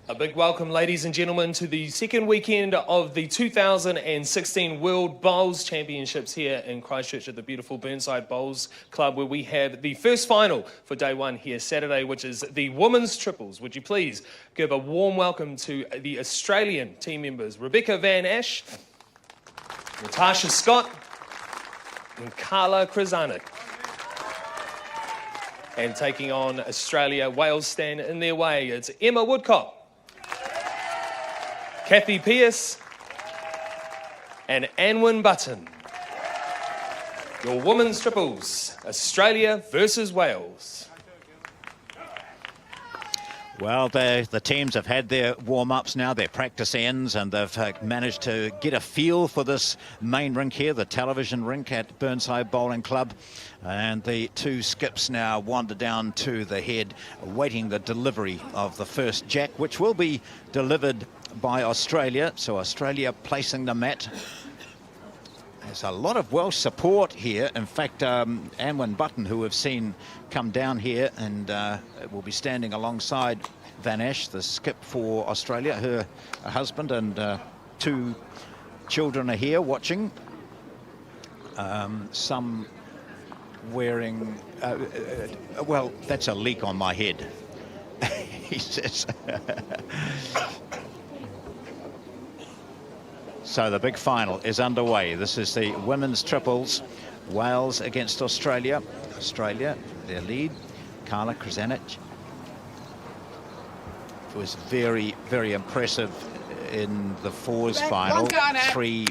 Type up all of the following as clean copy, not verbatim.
A big welcome, ladies and gentlemen, to the second weekend of the 2016 World Bowls Championships here in Christchurch at the beautiful Burnside Bowls Club, where we have the first final for day one here Saturday, which is the women's triples. Would you please give a warm welcome to the Australian team members, Rebecca Van Ash, Natasha Scott, and Carla Krasanik. And taking on Australia, Wales stand in their way. It's Emma Woodcock, Kathy Pearce, and Anwyn Button. Your women's triples, Australia versus Wales. Well, the teams have had their warm-ups now, their practice ends, and they've managed to get a feel for this main rink here, the television rink at Burnside Bowling Club. And the two skips now wander down to the head, awaiting the delivery of the first jack, which will be delivered by Australia. So Australia placing the mat. There's a lot of Welsh support here. In fact, Anwyn Button, who we've seen come down here and will be standing alongside Van Ash, the skip for Australia. Her husband and two children are here watching. Some wearing... well, that's a leak on my head, he says. So the big final is underway. This is the women's triples. Wales against Australia. Australia, their lead, Carla Krasanik, was very, very impressive in the fours final. Three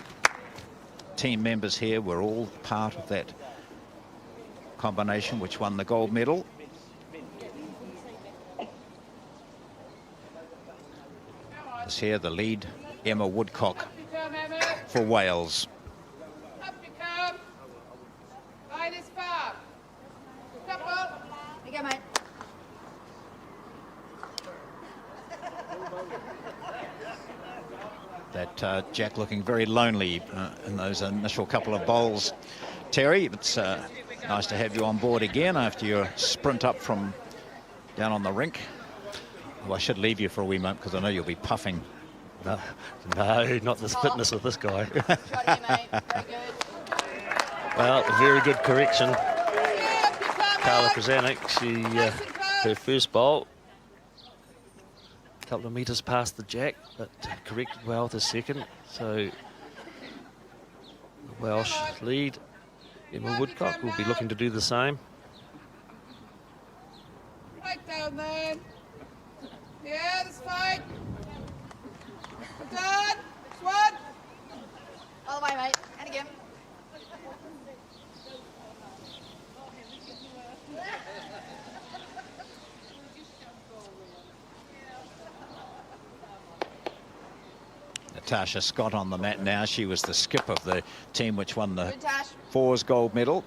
team members here were all part of that combination which won the gold medal. This here, the lead, Emma Woodcock for Wales. Up you come. Line is far. Couple. There you go, mate. That Jack looking very lonely in those initial couple of bowls. Terry, it's nice to have you on board again after your sprint up from down on the rink. Well, I should leave you for a wee moment because I know you'll be puffing. No, not this fitness with this guy. Well, a very good correction. Carla Krasanik, her first bowl, a couple of metres past the jack, but corrected well with the second. So the Welsh lead, Emma Woodcock, will be looking to do the same. Right down there. Yeah, that's fine. Done. Next one. All the way, mate. And again. Natasha Scott on the mat now. She was the skip of the team which won the fours gold medal.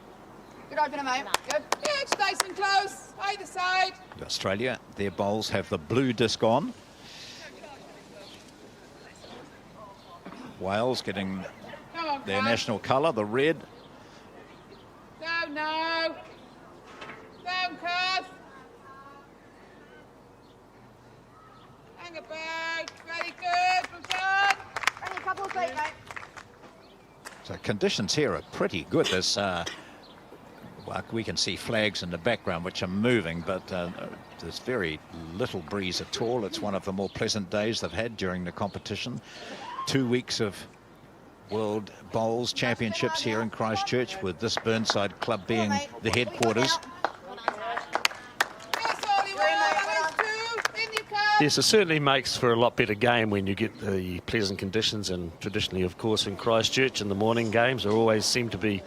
Good opener, mate. Good. Yeah, it's nice and close. Either side. Australia, their bowls have the blue disc on. Wales getting their national colour, the red. No. Down, Kath. Hang about. Very good. Well done. Only a couple of feet, mate. So conditions here are pretty good. There's, well, we can see flags in the background which are moving, but there's very little breeze at all. It's one of the more pleasant days they've had during the competition. 2 weeks of World Bowls Championships here in Christchurch, with this Burnside club being the headquarters. Yes, it certainly makes for a lot better game when you get the pleasant conditions, and traditionally, of course, in Christchurch in the morning games there always seem to be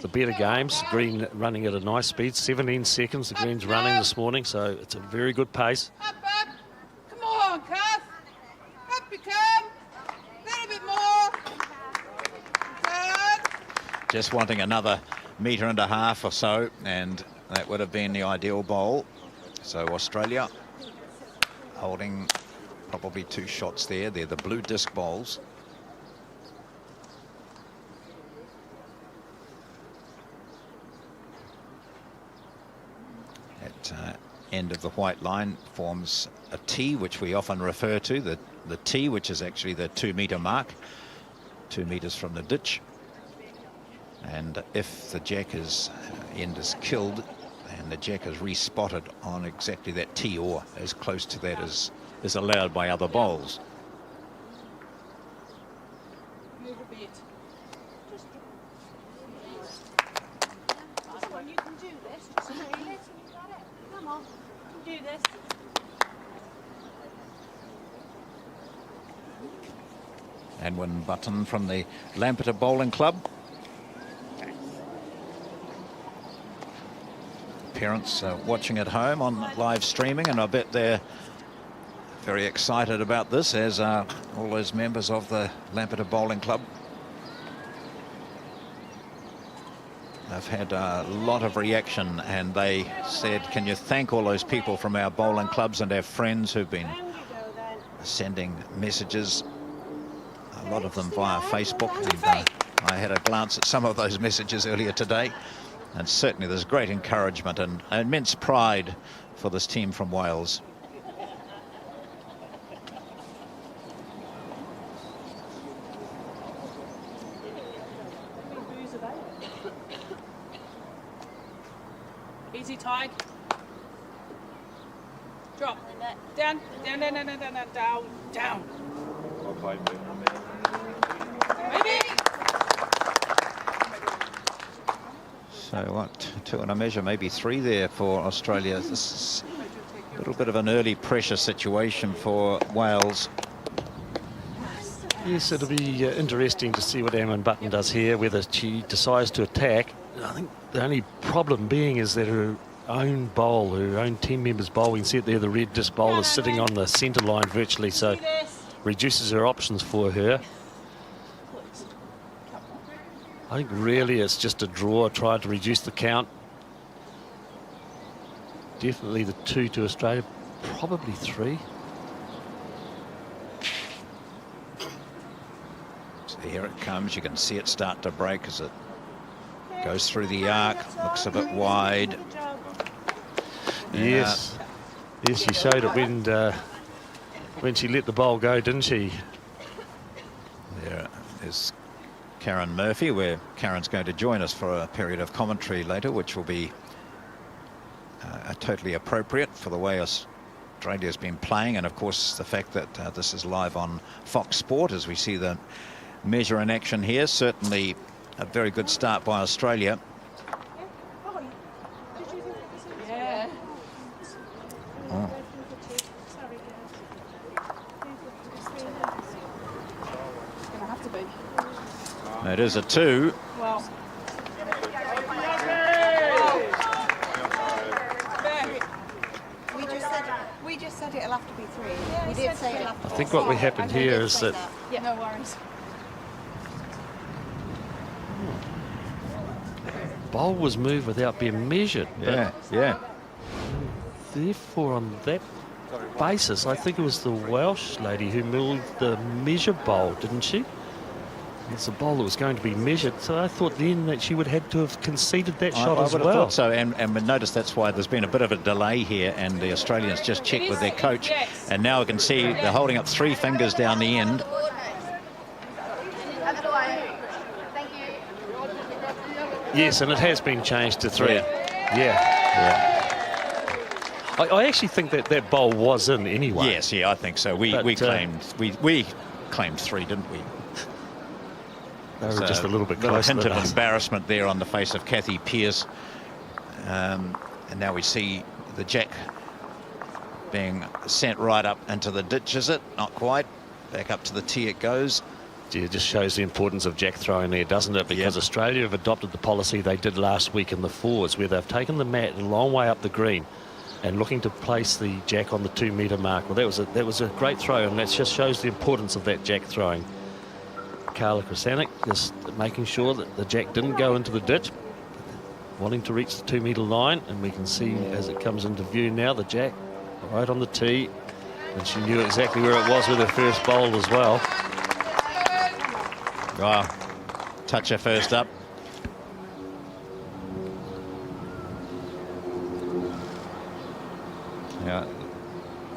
the better games. Green running at a nice speed, 17 seconds the green's running this morning, so it's a very good pace. Up. Come on, Kath. Up you come. A little bit more. Good. Just wanting another metre and a half or so, and that would have been the ideal bowl. So Australia holding probably two shots there. They're the blue disc bowls. At end of the white line forms a tee, which we often refer to, the tee, which is actually the 2 metre mark, 2 metres from the ditch. And if the jack end is killed and the jack is respotted on exactly that tee or as close to that as is allowed by other bowls. Move a bit. Come on, you can do this. Come on, you can do this. Anwin Button from the Lampeter Bowling Club. Parents watching at home on live streaming, and I bet they're very excited about this, as are all those members of the Lampeter Bowling Club. They've had a lot of reaction, and they said, can you thank all those people from our bowling clubs and our friends who've been sending messages, a lot of them via Facebook. And, I had a glance at some of those messages earlier today, and certainly there's great encouragement and immense pride for this team from Wales. Easy, Tig. Drop. Down, down, down, down, down, down, down, down. Maybe. So what, 2 and a measure, maybe 3 there for Australia. This is a little bit of an early pressure situation for Wales. Yes, it'll be interesting to see what Anwin Button does here, whether she decides to attack. I think the only problem being is that her own bowl, her own team members' bowl, we can see it there, the red disc bowl is sitting on the centre line virtually, so reduces her options for her. I think really it's just a draw, trying to reduce the count. Definitely the 2 to Australia, probably 3. So here it comes. You can see it start to break as it goes through the arc. Looks a bit wide. Yes. Yes, she showed it when she let the bowl go, didn't she? There is Karen Murphy, where Karen's going to join us for a period of commentary later, which will be totally appropriate for the way Australia's been playing, and of course the fact that this is live on Fox Sport as we see the measure in action here. Certainly a very good start by Australia. Yeah. Oh. It's going to have to be. It is a 2. Well. We just said it'll have to be 3. We did say it'll have to be 3. I think what happened here is that Yeah, no worries. bowl was moved without being measured. Yeah, yeah. Therefore, on that basis, I think it was the Welsh lady who moved the measure bowl, didn't she? It's a bowl that was going to be measured, so I thought then that she would have to have conceded that shot I as would well. have thought so, and we noticed that's why there's been a bit of a delay here, and the Australians just checked with their coach, and now we can see they're holding up 3 fingers down the end. Yes, and it has been changed to 3. Yeah. I actually think that that bowl was in anyway. Yes, yeah, I think so. We claimed 3, didn't we? They were just a little bit little closer hint than of us. embarrassment there on the face of Kathy Pearce. And now we see the jack being sent right up into the ditch, is it? Not quite. Back up to the tee it goes. Gee, it just shows the importance of jack throwing there, doesn't it? Because Australia have adopted the policy they did last week in the fours, where they've taken the mat a long way up the green and looking to place the jack on the 2 metre mark. Well, that was a great throw, and that just shows the importance of that jack throwing. Carla Krasanik just making sure that the jack didn't go into the ditch, wanting to reach the 2 metre line, and we can see as it comes into view now the jack right on the tee, and she knew exactly where it was with her first bowl as well. Wow, touch her first up. Yeah,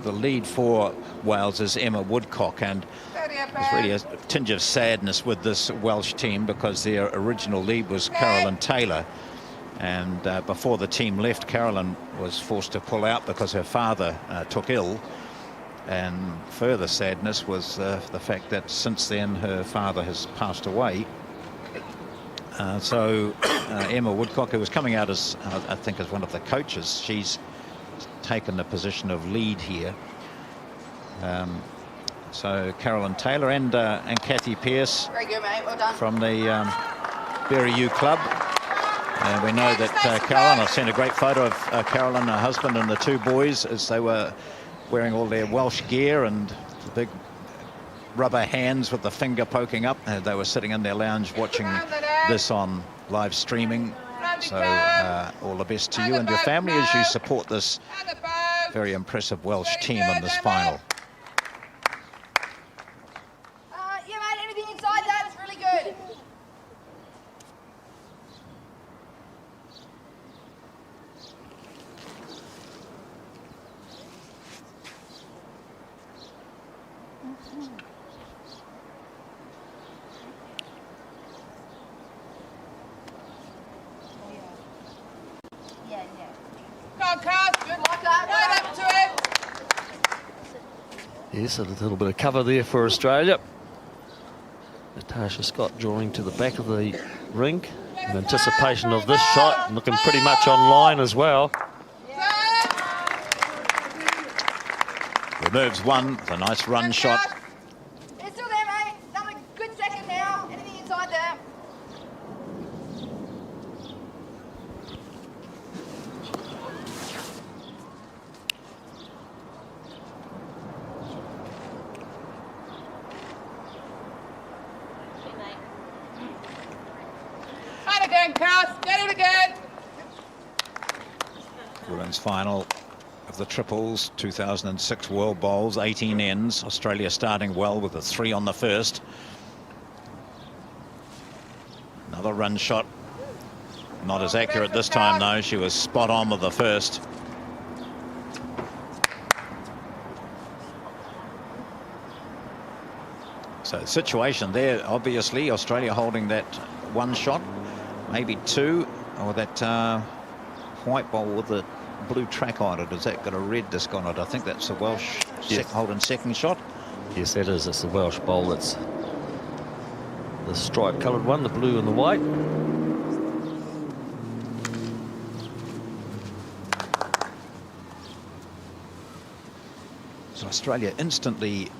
the lead for Wales is Emma Woodcock, and there's really a tinge of sadness with this Welsh team because their original lead was Carolyn Taylor, and before the team left, Carolyn was forced to pull out because her father took ill. And further sadness was the fact that since then her father has passed away. So Emma Woodcock, who was coming out as I think as one of the coaches, she's taken the position of lead here. So Carolyn Taylor and Kathy Pearce Very good, mate. Well done. from the Berry U Club. And we know that Carolyn, I've seen a great photo of Carolyn, her husband, and the two boys as they were wearing all their Welsh gear and the big rubber hands with the finger poking up. They were sitting in their lounge watching this on live streaming. So all the best to you and your family as you support this very impressive Welsh team in this final. Yeah, mate. Anything inside that is really good. Go on, Carl. Good like that. Right up to him. Yes, a little bit of cover there for Australia. Natasha Scott drawing to the back of the ring in anticipation of this shot, looking pretty much online as well. Removes one, the nice run shot. It's still there, mate. Another good second now. Anything inside there? Try it again, Cass. Get it again. Women's final of the triples, 2006 World Bowls, 18 ends. Australia starting well with a 3 on the first. Another run shot. Not as accurate this time, though. She was spot on with the first. So the situation there, obviously, Australia holding that one shot, maybe two, or that white ball with the blue track on it. Has that got a red disc on it? I think that's the Welsh holding second shot. Yes, that is. It's the Welsh bowl. That's the stripe coloured one, the blue and the white. So Australia instantly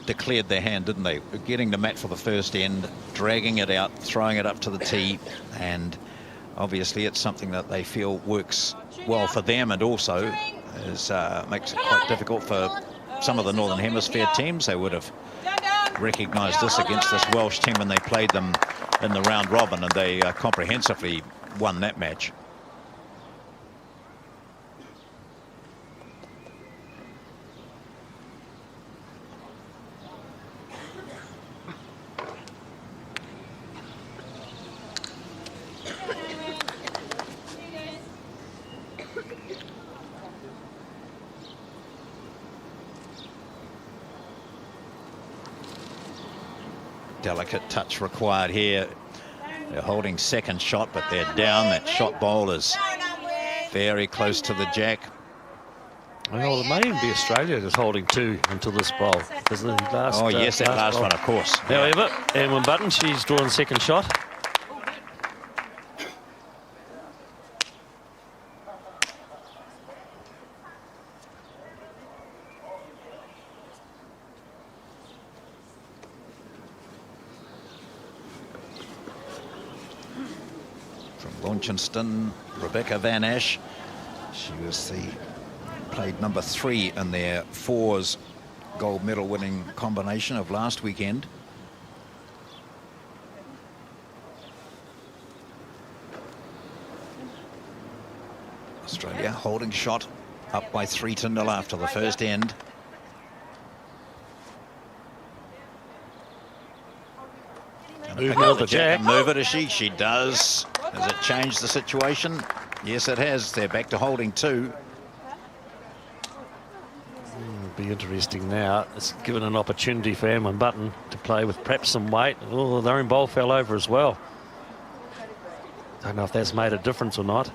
declared their hand, didn't they? Getting the mat for the first end, dragging it out, throwing it up to the tee, and obviously it's something that they feel works well for them, and also makes it quite difficult for some of the Northern Hemisphere teams. They would have recognised this against this Welsh team when they played them in the round robin, and they comprehensively won that match. Delicate touch required here. They're holding second shot, but they're down. That shot bowl is very close to the jack. Well, it may even be Australia that's holding two until this bowl. The last, oh, yes, that last one, of course. However, Anne Button, she's drawn second shot. Launceston, Rebecca Van Ash. She was played number 3 in their fours gold medal winning combination of last weekend. Australia holding shot, up by 3-0 after the first end. Move now the jack. Move it, as she does. Has it changed the situation? Yes, it has. They're back to holding two. Could be interesting now. It's given an opportunity for Amlin Button to play with perhaps some weight. Oh, their own bowl fell over as well. Don't know if that's made a difference or not.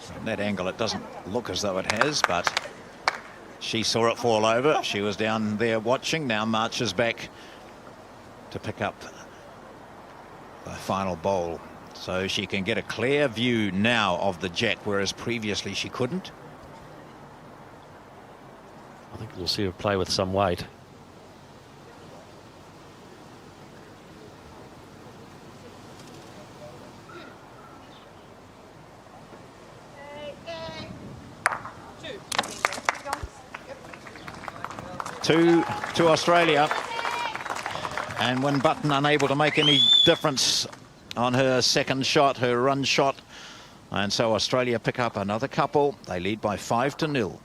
From that angle, it doesn't look as though it has, but she saw it fall over. She was down there watching, now marches back to pick up the final bowl. So she can get a clear view now of the jack, whereas previously she couldn't. I think we'll see her play with some weight. Two to Australia. And when Button unable to make any difference on her second shot, her run shot. And so Australia pick up another couple. They lead by 5-0.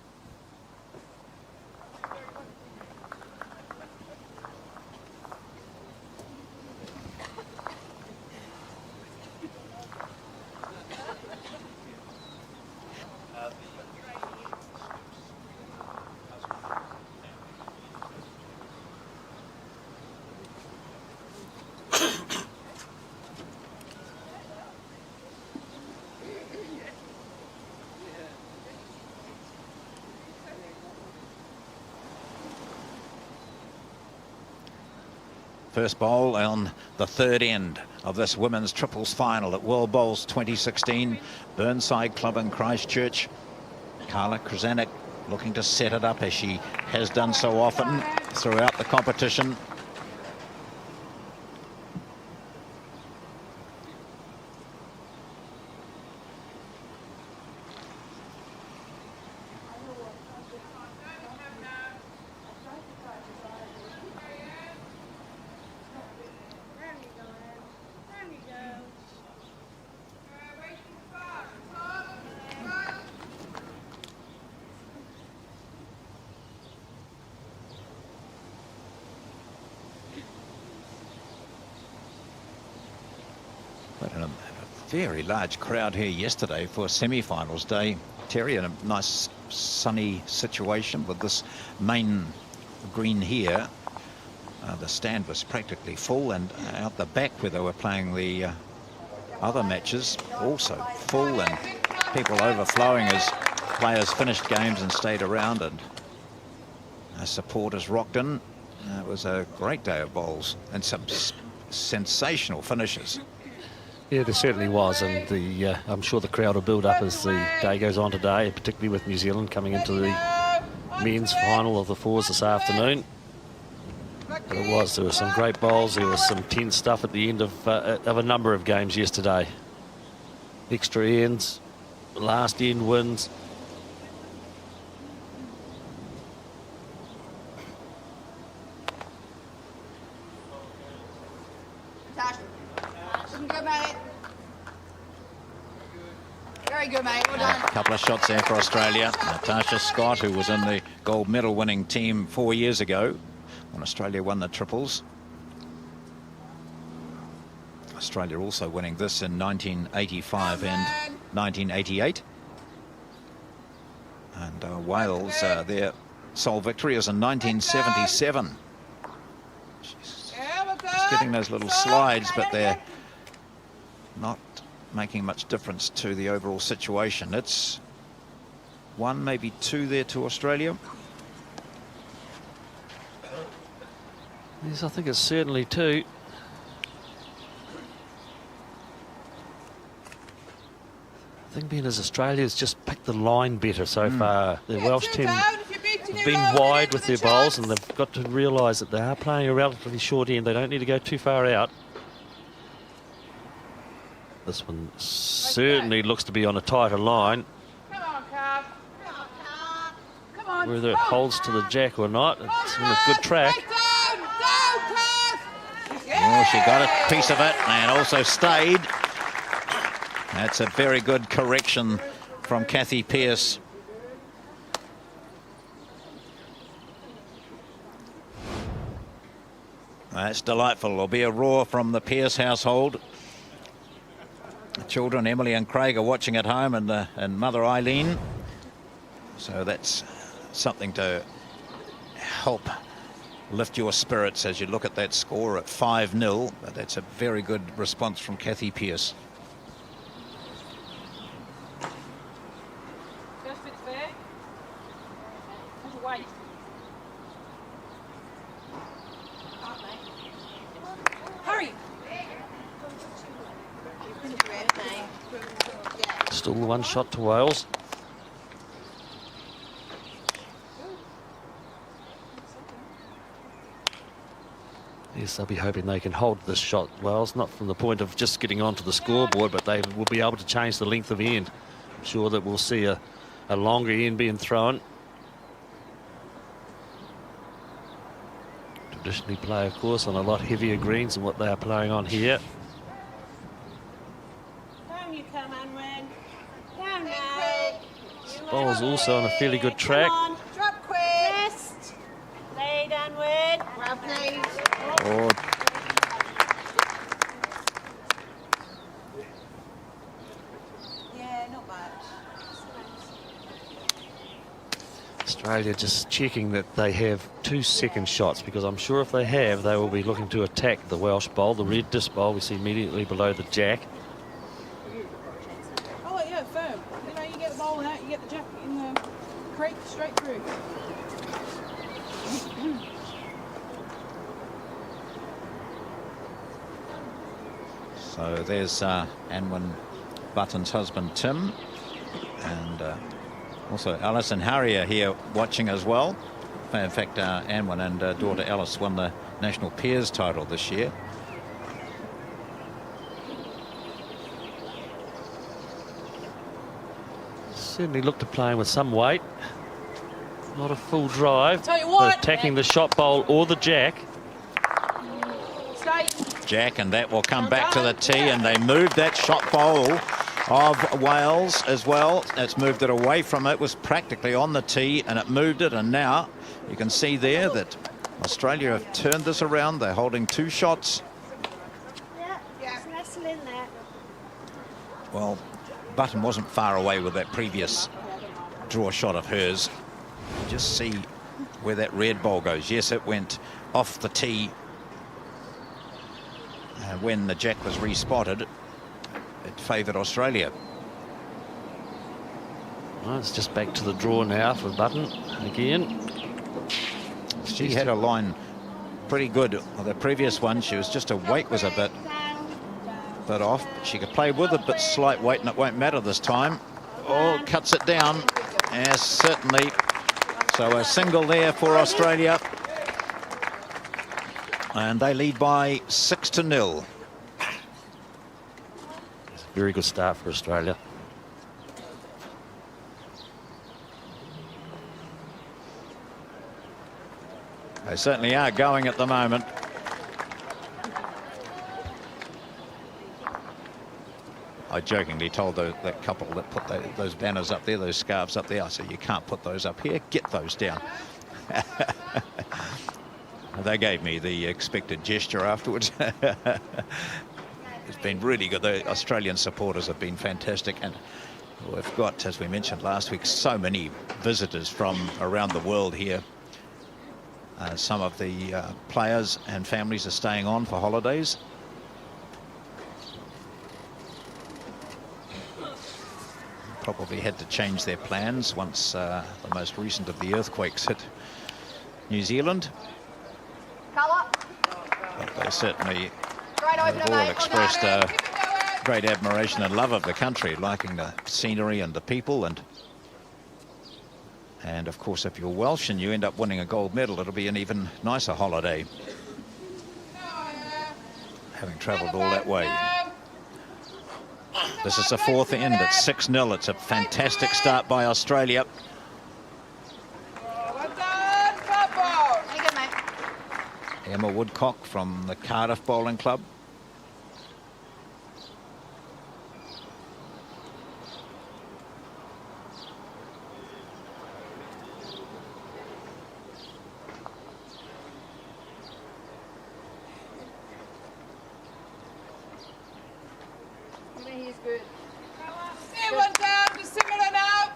First bowl on the third end of this women's triples final at World Bowls 2016. Burnside Club in Christchurch. Carla Krzanek looking to set it up as she has done so often throughout the competition. Very large crowd here yesterday for semi-finals day. Terry, in a nice sunny situation with this main green here. The stand was practically full, and out the back where they were playing the other matches also full, and people overflowing as players finished games and stayed around, and supporters rocked in. It was a great day of bowls and some sensational finishes. Yeah, there certainly was, and I'm sure the crowd will build up as the day goes on today, particularly with New Zealand coming into the men's final of the fours this afternoon. But there were some great bowls. There was some tense stuff at the end of a number of games yesterday. Extra ends, last end wins. Very good, mate. Well done. A couple of shots there for Australia. Natasha Scott, who was in the gold medal winning team 4 years ago when Australia won the triples. Australia also winning this in 1985 and 1988. And Wales, their sole victory is in 1977. She's getting those little slides, but they're not making much difference to the overall situation. It's 1, maybe 2 there to Australia. Yes, I think it's certainly 2. The thing being is Australia's just picked the line better so far. The Welsh team have been wide with their bowls, and they've got to realise that they are playing a relatively short end. They don't need to go too far out. This one certainly looks to be on a tighter line. Come on, Carl. Come on. Whether it holds to the jack or not, it's in a good track. Oh, she got a piece of it and also stayed. That's a very good correction from Kathy Pearce. That's delightful. There'll be a roar from the Pearce household. The children, Emily and Craig, are watching at home, and Mother Eileen. So that's something to help lift your spirits as you look at that score at 5-0. But that's a very good response from Kathy Pearce. First bit's fair. Just wait. Hurry! Still one shot to Wales. Yes, they'll be hoping they can hold this shot, Wales, not from the point of just getting onto the scoreboard, but they will be able to change the length of end. I'm sure that we'll see a longer end being thrown. Traditionally play, of course, on a lot heavier greens than what they are playing on here. Down you come, Anwen. Down now. This bowl's also on a fairly good track. Come on. Drop quick. Rest. Lay down, Wed. Well, please. Or Yeah, not much. Australia just checking that they have 2 second shots, because I'm sure if they have, they will be looking to attack the Welsh bowl. The red disc bowl we see immediately below the jack. Oh, yeah, firm. You know, you get the bowl out, you get the jack in the creek straight through. so there's Anwen Button's husband Tim, and also Alice and Harry are here watching as well. In fact, Anwen and daughter Alice won the National Peers title this year. Certainly looked to playing with some weight. Not a full drive. Tell you what, They're attacking the shot bowl or the jack. Stay. Jack, and that will come back to the tee, and they moved that shot bowl of Wales as well. It's moved it away from it, was practically on the tee, and it moved it, and now you can see there that Australia have turned this around. They're holding 2 shots. Yeah, just nestle in there. Well, Button wasn't far away with that previous draw shot of hers. Just see where that red ball goes. Yes, it went off the tee when the jack was respotted. It favoured Australia. Well, it's just back to the draw now for Button again. She had a line pretty good. The previous one, she was just, her weight was a bit off. She could play with a bit slight weight, and it won't matter this time. Oh, cuts it down. Yes, certainly. So a single there for Australia, and they lead by 6-0. Very good start for Australia. They certainly are going at the moment. I jokingly told that couple that put those banners up there, those scarves up there, I said, you can't put those up here, get those down. They gave me the expected gesture afterwards. It's been really good. The Australian supporters have been fantastic, and we've got, as we mentioned last week, so many visitors from around the world here. Some of the players and families are staying on for holidays. Probably had to change their plans once the most recent of the earthquakes hit New Zealand. But they certainly have all expressed great admiration and love of the country, liking the scenery and the people. And of course, if you're Welsh and you end up winning a gold medal, it'll be an even nicer holiday, having travelled all that way. This is the 4th end at 6-0. It's a fantastic start by Australia. Well done, couple. Very good, mate. Emma Woodcock from the Cardiff Bowling Club. Everyone down to similar now.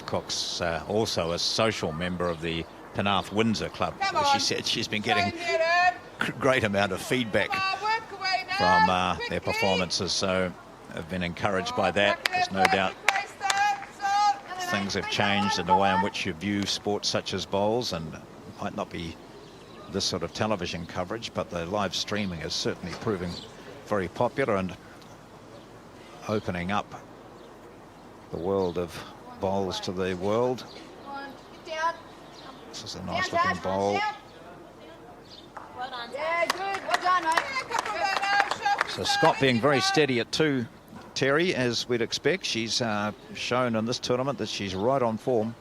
Cook's also a social member of the Penarth Windsor Club. She said she's been getting a great amount of feedback from their performances, so I've been encouraged by that. There's no doubt things have changed in the way in which you view sports such as bowls, and it might not be this sort of television coverage, but the live streaming is certainly proving very popular and opening up the world of bowls to the world. This is a nice looking bowl. Well done. Yeah, good. Well done, mate. So Scott being very steady at 2, Terry, as we'd expect. She's shown in this tournament that she's right on form.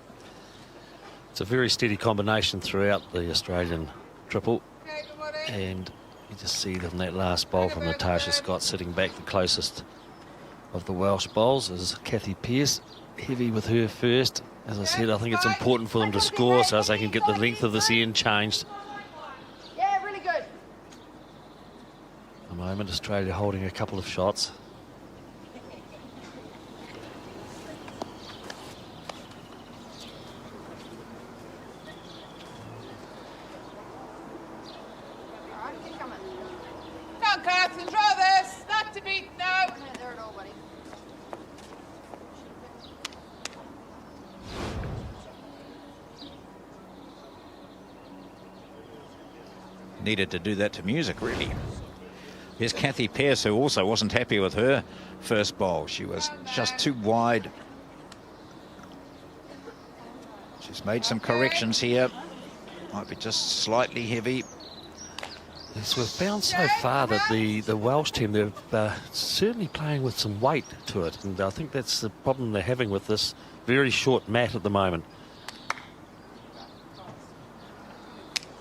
It's a very steady combination throughout the Australian triple. Okay, good morning. And you just see that in that last bowl from Natasha Scott sitting back the closest of the Welsh bowls is Kathy Pearce. Heavy with her first. As I said, I think it's important for them to score so as they can get the length of this end changed. Yeah, really good. At the moment, Australia holding a couple of shots. All right, keep coming. Come on, Carson, draw this. Not to beat now. Come there at all, buddy. Needed to do that to music, really. Here's Kathy Pearce, who also wasn't happy with her first bowl. She was just too wide. She's made some corrections here. Might be just slightly heavy. Yes, we've found so far that the Welsh team, they're certainly playing with some weight to it. And I think that's the problem they're having with this very short mat at the moment.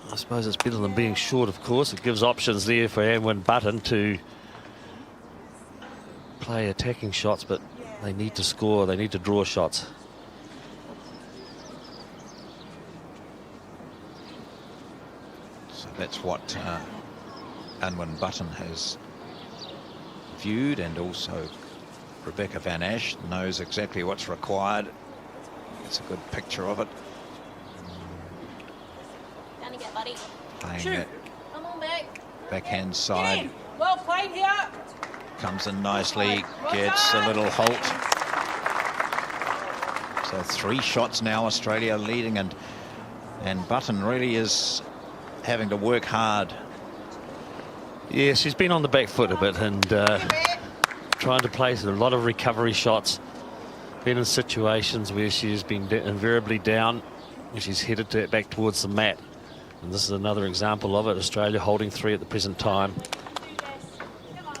I suppose it's better than being short, of course. It gives options there for Anwen Button to play attacking shots, but they need to score. They need to draw shots. So that's what Anwen Button has viewed, and also Rebecca Van Ash knows exactly what's required. It's a good picture of it. Down again, buddy. Playing Shoot. that Come on back. backhand Get side. in. Well played here. Comes in nicely, gets a little halt. So 3 shots now, Australia leading, and Button really is having to work hard. Yeah, she's been on the back foot a bit and trying to place a lot of recovery shots. Been in situations where she's been invariably down and she's headed back towards the mat. And this is another example of it. Australia holding 3 at the present time. Come on.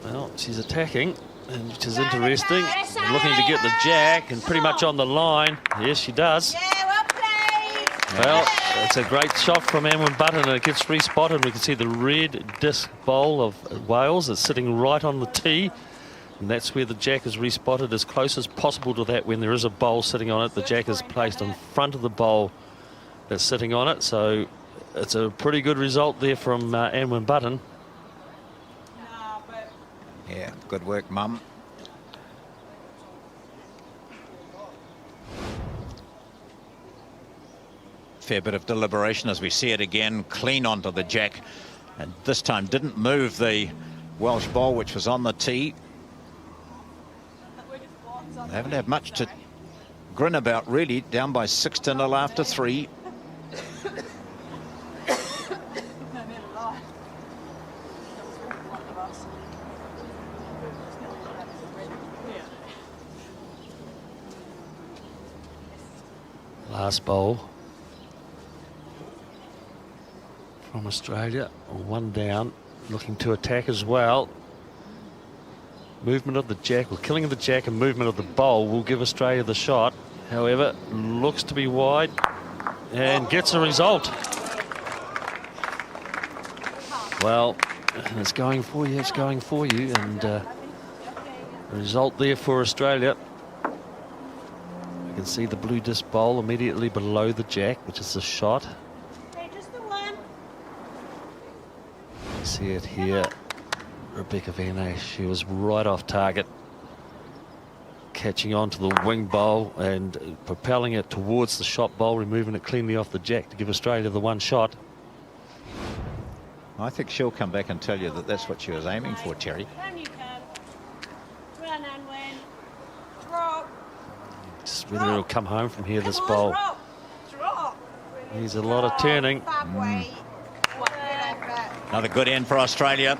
Well, she's attacking, and which is interesting. Looking to get the jack and pretty much on the line. Yes, she does. Yeah, well played. Well, it's a great shot from Anwen Button, and it gets respotted. We can see the red disc bowl of Wales is sitting right on the tee, and that's where the jack is respotted as close as possible to that. When there is a bowl sitting on it, the jack is placed in front of the bowl that's sitting on it. So it's a pretty good result there from Anwen Button. Nah, but Yeah, good work, Mum. Fair bit of deliberation as we see it again, clean onto the jack, and this time didn't move the Welsh ball, which was on the tee. They haven't had much to grin about, really, down by 6-0 after 3. Last bowl from Australia, 1 down, looking to attack as well. Movement of the jack, or killing of the jack and movement of the bowl will give Australia the shot. However, looks to be wide and gets a result. Well, it's going for you, it's going for you, and a result there for Australia. You can see the blue disc bowl immediately below the jack, which is the shot. Okay, just the one. You see it here. Rebecca Vene, she was right off target, catching on to the wing bowl and propelling it towards the shot bowl, removing it cleanly off the jack to give Australia the one shot. I think she'll come back and tell you that that's what she was aiming for, Terry. Down you come. Run and win. Drop. Just whether it'll come home from here, this Come on, bowl. drop. Drop. There's a lot of turning. Fab weight. Good effort. Another good end for Australia.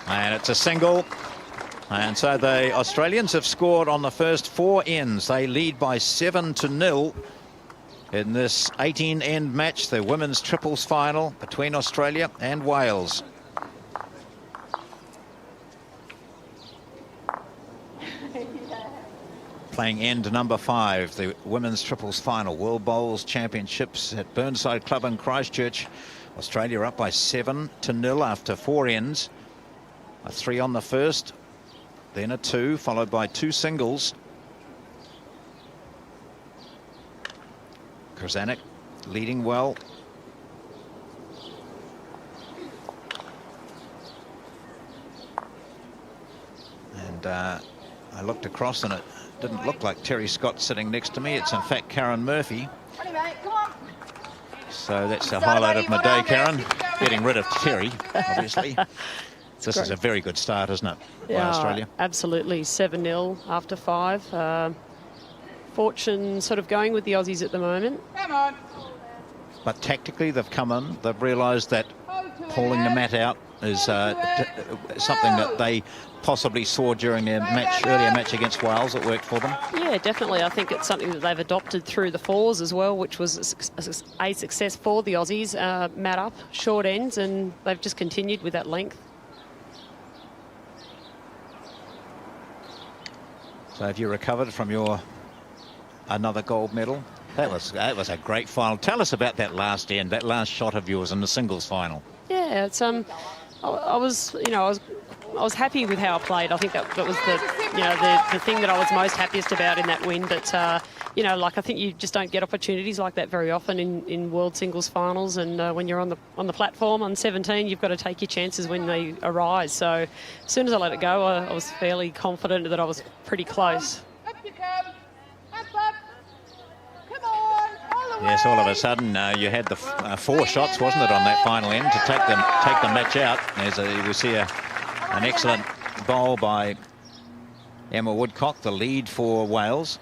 And it's a single. And so the Australians have scored on the first 4 ends. They lead by 7-0 in this 18-end match, the women's triples final between Australia and Wales. Playing end number 5, the women's triples final, World Bowls Championships at Burnside Club in Christchurch. Australia up by 7-0 after 4 ends. A 3 on the first, then a 2, followed by 2 singles. Krzanek leading well. And I looked across and it didn't look like Terry Scott sitting next to me. It's in fact Karen Murphy. Ready, mate. Come on. So that's the highlight of my day, Karen. Getting rid of Terry, obviously. This is a very good start, isn't it, by Australia? Absolutely. 7-0 after 5. Fortune sort of going with the Aussies at the moment. Come on. But tactically, they've come in. They've realised that pulling the mat out is something that they possibly saw during their earlier match against Wales. It worked for them. Yeah, definitely. I think it's something that they've adopted through the 4s as well, which was a success for the Aussies. Mat up, short ends, and they've just continued with that length. So have you recovered from your another gold medal? That was a great final. Tell us about that last end, that last shot of yours in the singles final. Yeah, it's I was happy with how I played. I think that was the thing that I was most happiest about in that win. But I think you just don't get opportunities like that very often in world singles finals. And when you're on the platform on 17, you've got to take your chances when they arise. So as soon as I let it go, I was fairly confident that I was pretty close. Up you come. Up. Come on. All the way. Yes, all of a sudden you had the 4 shots, wasn't it, on that final end to take the match out. As we see an excellent bowl by Emma Woodcock, the lead for Wales.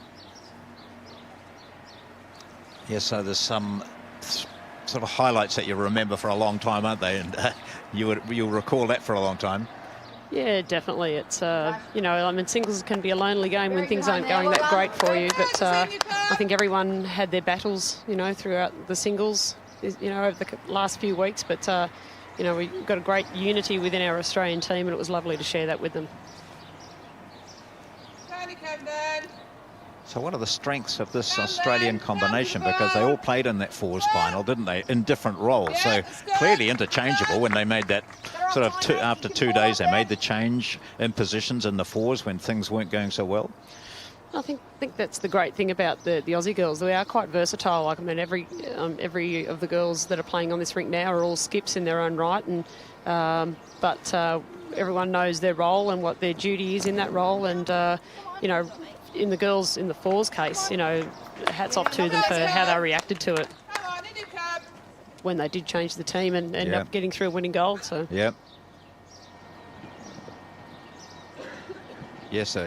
Yes, so there's some sort of highlights that you remember for a long time, aren't they? And you'll recall that for a long time. Yeah, definitely. It's, singles can be a lonely game when things aren't going that great for you. But I think everyone had their battles, throughout the singles, over the last few weeks. But, we've got a great unity within our Australian team, and it was lovely to share that with them. So what are the strengths of this Australian combination? Because they all played in that 4s final, didn't they, in different roles? So clearly interchangeable when they made that sort of after 2 days, they made the change in positions in the 4s when things weren't going so well. I think that's the great thing about the Aussie girls. They are quite versatile. Like, I mean, every of the girls that are playing on this rink now are all skips in their own right, and but everyone knows their role and what their duty is in that role. And in the girls in the 4s case, hats off to them for how they reacted to it when they did change the team and end up getting through a winning gold. So yeah. Yes,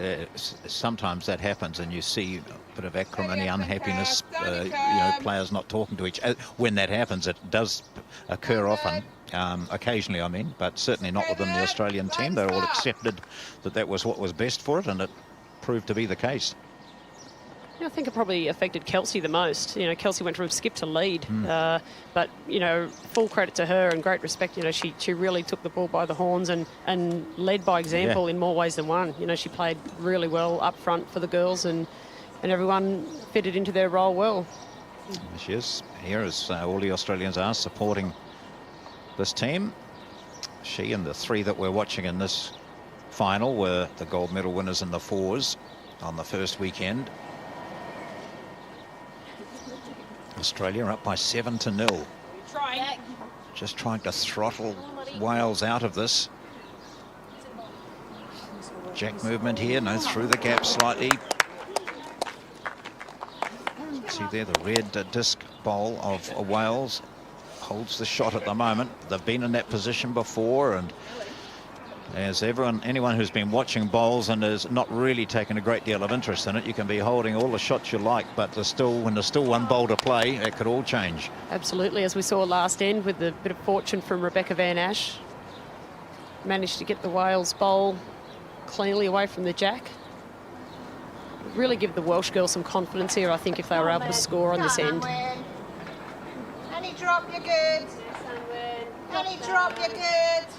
sometimes that happens, and you see a bit of acrimony, unhappiness, players not talking to each other. When that happens, it does occur often, occasionally, I mean, but certainly not within the Australian team. They all accepted that was what was best for it, and it proved to be the case. I think it probably affected Kelsey the most. Kelsey went from skip to lead, but full credit to her and great respect. She really took the ball by the horns and led by example in more ways than one. She played really well up front for the girls, and everyone fitted into their role well. She is here, as all the Australians are, supporting this team. She and the 3 that we're watching in this final were the gold medal winners in the 4s on the first weekend. Australia up by 7-0. Try. just trying to throttle Wales out of this. Jack movement here, no, through the gap slightly. See there, the red disc bowl of Wales holds the shot at the moment. They've been in that position before, and as anyone who's been watching bowls and has not really taken a great deal of interest in it, you can be holding all the shots you like, but when there's still one bowl to play, it could all change. Absolutely, as we saw last end with a bit of fortune from Rebecca Van Ash. Managed to get the Wales bowl cleanly away from the jack. Really give the Welsh girls some confidence here, I think, if they were able to score on this end. Annie, drop your goods. Annie, drop your goods.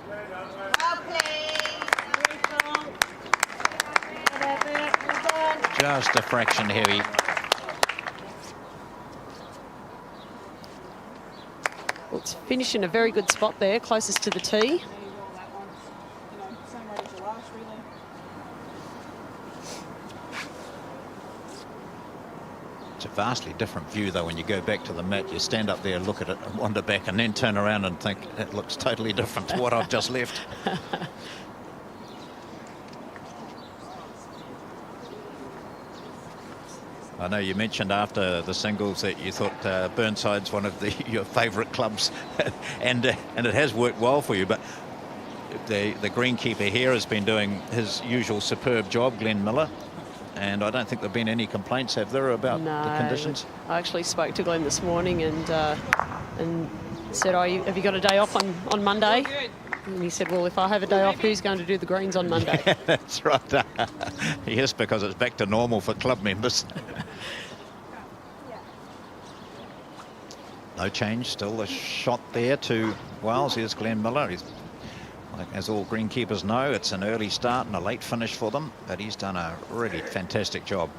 Well played. Just a fraction heavy. Well, it's finished in a very good spot there, closest to the tee. Same rate as your last, really. It's a vastly different view, though, when you go back to the mat. You stand up there, look at it, and wander back, and then turn around and think it looks totally different to what I've just left. I know you mentioned after the singles that you thought Burnside's one of your favourite clubs, and it has worked well for you, but the greenkeeper here has been doing his usual superb job, Glenn Miller. And I don't think there have been any complaints, have there, about the conditions? I actually spoke to Glenn this morning and said, have you got a day off on Monday? And he said, well, if I have a day off, who's going to do the greens on Monday? That's right. Yes, because it's back to normal for club members. No change, still a shot there to Wales. Here's Glenn Miller. He's, like, as all greenkeepers know, it's an early start and a late finish for them, but he's done a really fantastic job.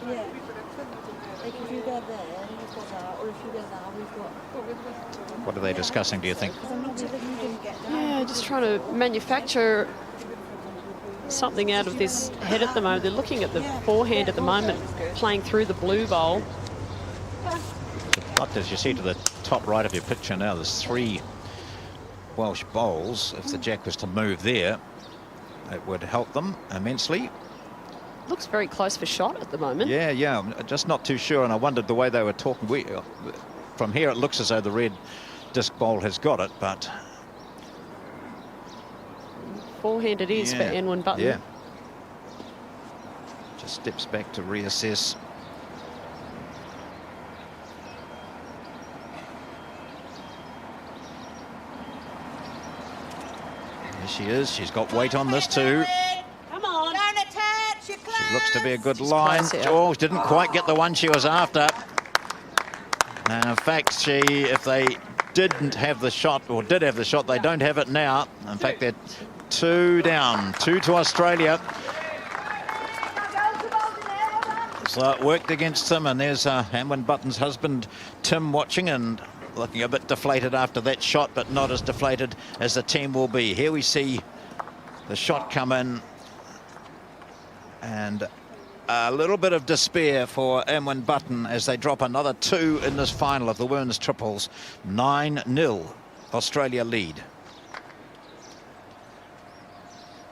Yeah. Like if you go there, you've got that, or if you go there, we've got. What are they discussing, do you think? Yeah, just trying to manufacture something out of this head at the moment. They're looking at the forehand at the moment, playing through the blue bowl. But as you see to the top right of your picture now, there's 3 Welsh bowls. If the jack was to move there, it would help them immensely. Looks very close for shot at the moment. Yeah, I'm just not too sure, and I wondered the way they were talking. From here, it looks as though the red disc bowl has got it, but Forehand it is for N1 Button. Yeah. Just steps back to reassess. There she is. She's got weight on this too. Come on. Don't attach your clothes. She looks to be a good line. close here. Oh, didn't quite get the one she was after. And in fact, if they didn't have the shot, or did have the shot, they don't have it now. In fact, they're 2 down, 2 to Australia. So it worked against them, and there's N1 Button's husband, Tim, watching and looking a bit deflated after that shot, but not as deflated as the team will be. Here we see the shot come in, and a little bit of despair for N1 Button as they drop another 2 in this final of the Women's Triples. 9-0, Australia lead.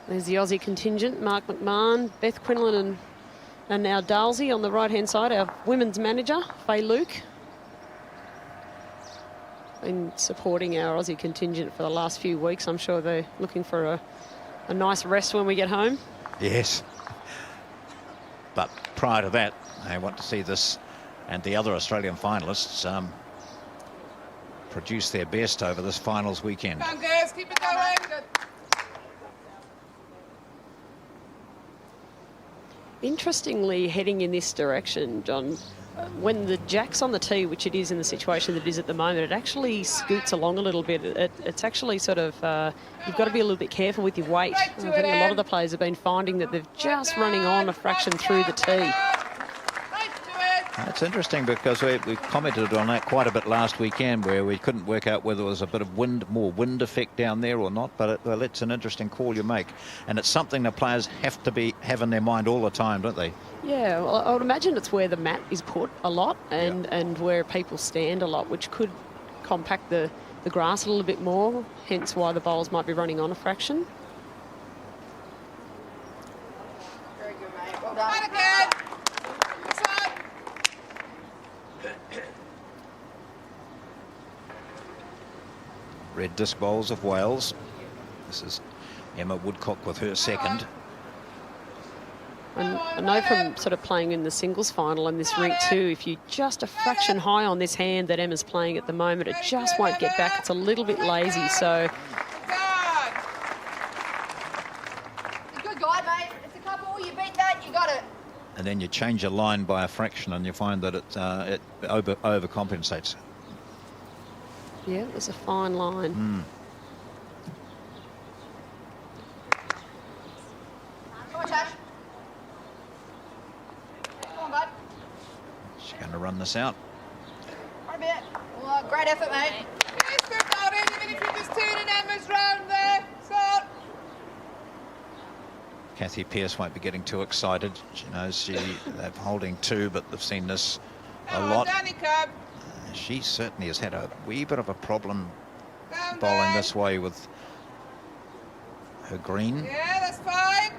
There's the Aussie contingent, Mark McMahon, Beth Quinlan and now Dalsey on the right-hand side, our women's manager, Faye Luke. Been supporting our Aussie contingent for the last few weeks. I'm sure they're looking for a nice rest when we get home. Yes. But prior to that, I want to see this and the other Australian finalists produce their best over this finals weekend. Come on, girls, keep it going. Interestingly, heading in this direction, John, when the jack's on the tee, which it is in the situation that it is at the moment, it actually scoots along a little bit. It's actually sort of, you've got to be a little bit careful with your weight. I think a lot of the players have been finding that they're just running on a fraction through the tee. Right to it. That's interesting because we commented on that quite a bit last weekend, where we couldn't work out whether there was a bit of more wind effect down there or not. But well, it's an interesting call you make, and it's something the players have to have in their mind all the time, don't they? Yeah, well, I would imagine it's where the mat is put a lot and where people stand a lot, which could compact the grass a little bit more, hence why the bowls might be running on a fraction. Very good, mate. Well done. Again. This one. Red disc bowls of Wales. This is Emma Woodcock with her second. And I know from sort of playing in the singles final in this rink too, if you're just a fraction high on this hand that Emma's playing at the moment, it just won't get back. It's a little bit lazy, so... Good guy, mate. It's a couple. You beat that, you got it. And then you change your line by a fraction and you find that it overcompensates. Yeah, it was a fine line. Come on, Tash. Come on, bud. She's going to run this out. Run a bit. Well, great effort, mate. Yes, good, Martin. Even if you're just turning Emma's round there. Start. Kathy Pearce won't be getting too excited. She knows they're holding two, but they've seen this a lot. She certainly has had a wee bit of a problem bowling this way with her green. Yeah, that's fine.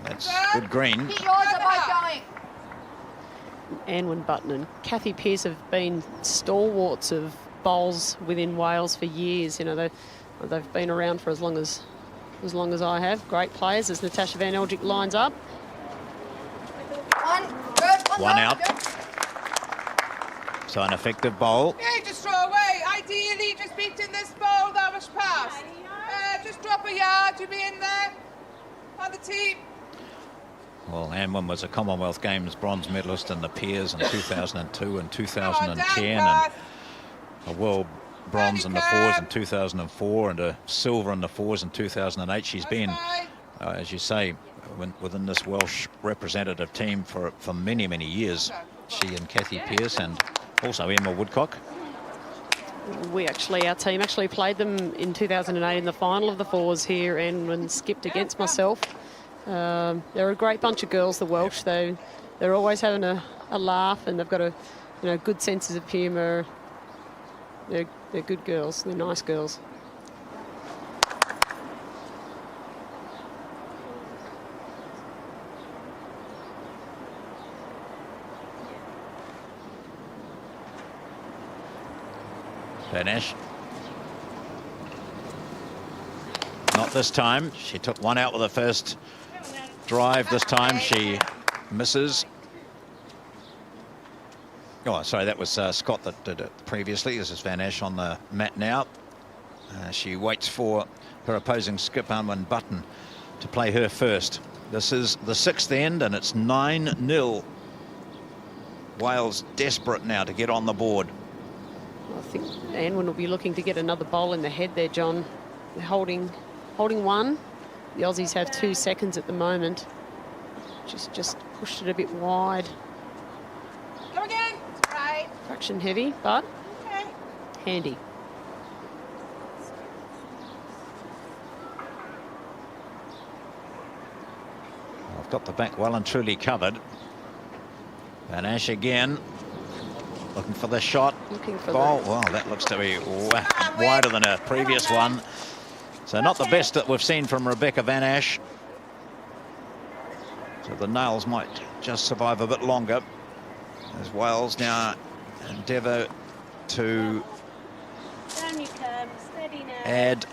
That's good green. Keep yours are both going. Anwen Button and Kathy Pearce have been stalwarts of bowls within Wales for years. You know, they've been around for as long as I have. Great players as Natasha Van Elgic lines up. One, good. One out. So an effective bowl. Yeah, just throw away. Ideally, just beating this ball that was passed. Just drop a yard, you'll be in there on the team. Well, Anwen was a Commonwealth Games bronze medalist in the pairs in 2002 and 2010, and a world bronze in the fours in 2004, and a silver in the fours in 2008. She's been, as you say, within this Welsh representative team for many, many years. She and Kathy Pearce, and also Emma Woodcock. Our team actually played them in 2008 in the final of the fours here, and skipped against myself. They're a great bunch of girls, the Welsh. They're always having a laugh, and they've got good senses of humour. They're good girls. They're nice girls. Van Ash. Not this time. She took one out with the first drive. This time she misses. Oh, sorry, that was Scott that did it previously. This is Van Ash on the mat now. She waits for her opposing skip, Anwen Button, to play her first. This is the sixth end, and it's 9-0. Wales desperate now to get on the board. I think Anwen will be looking to get another bowl in the head there, John. They're holding one. The Aussies have 2 seconds at the moment. She's just pushed it a bit wide. Go again. Right. Fraction heavy, but Okay. handy. I've got the back well and truly covered. Van Ash again. Looking for the shot. Looking for Ball. Well, that looks to be wider than a previous one. So not the best that we've seen from Rebecca Van Ash. So the nails might just survive a bit longer as Wales now endeavour to add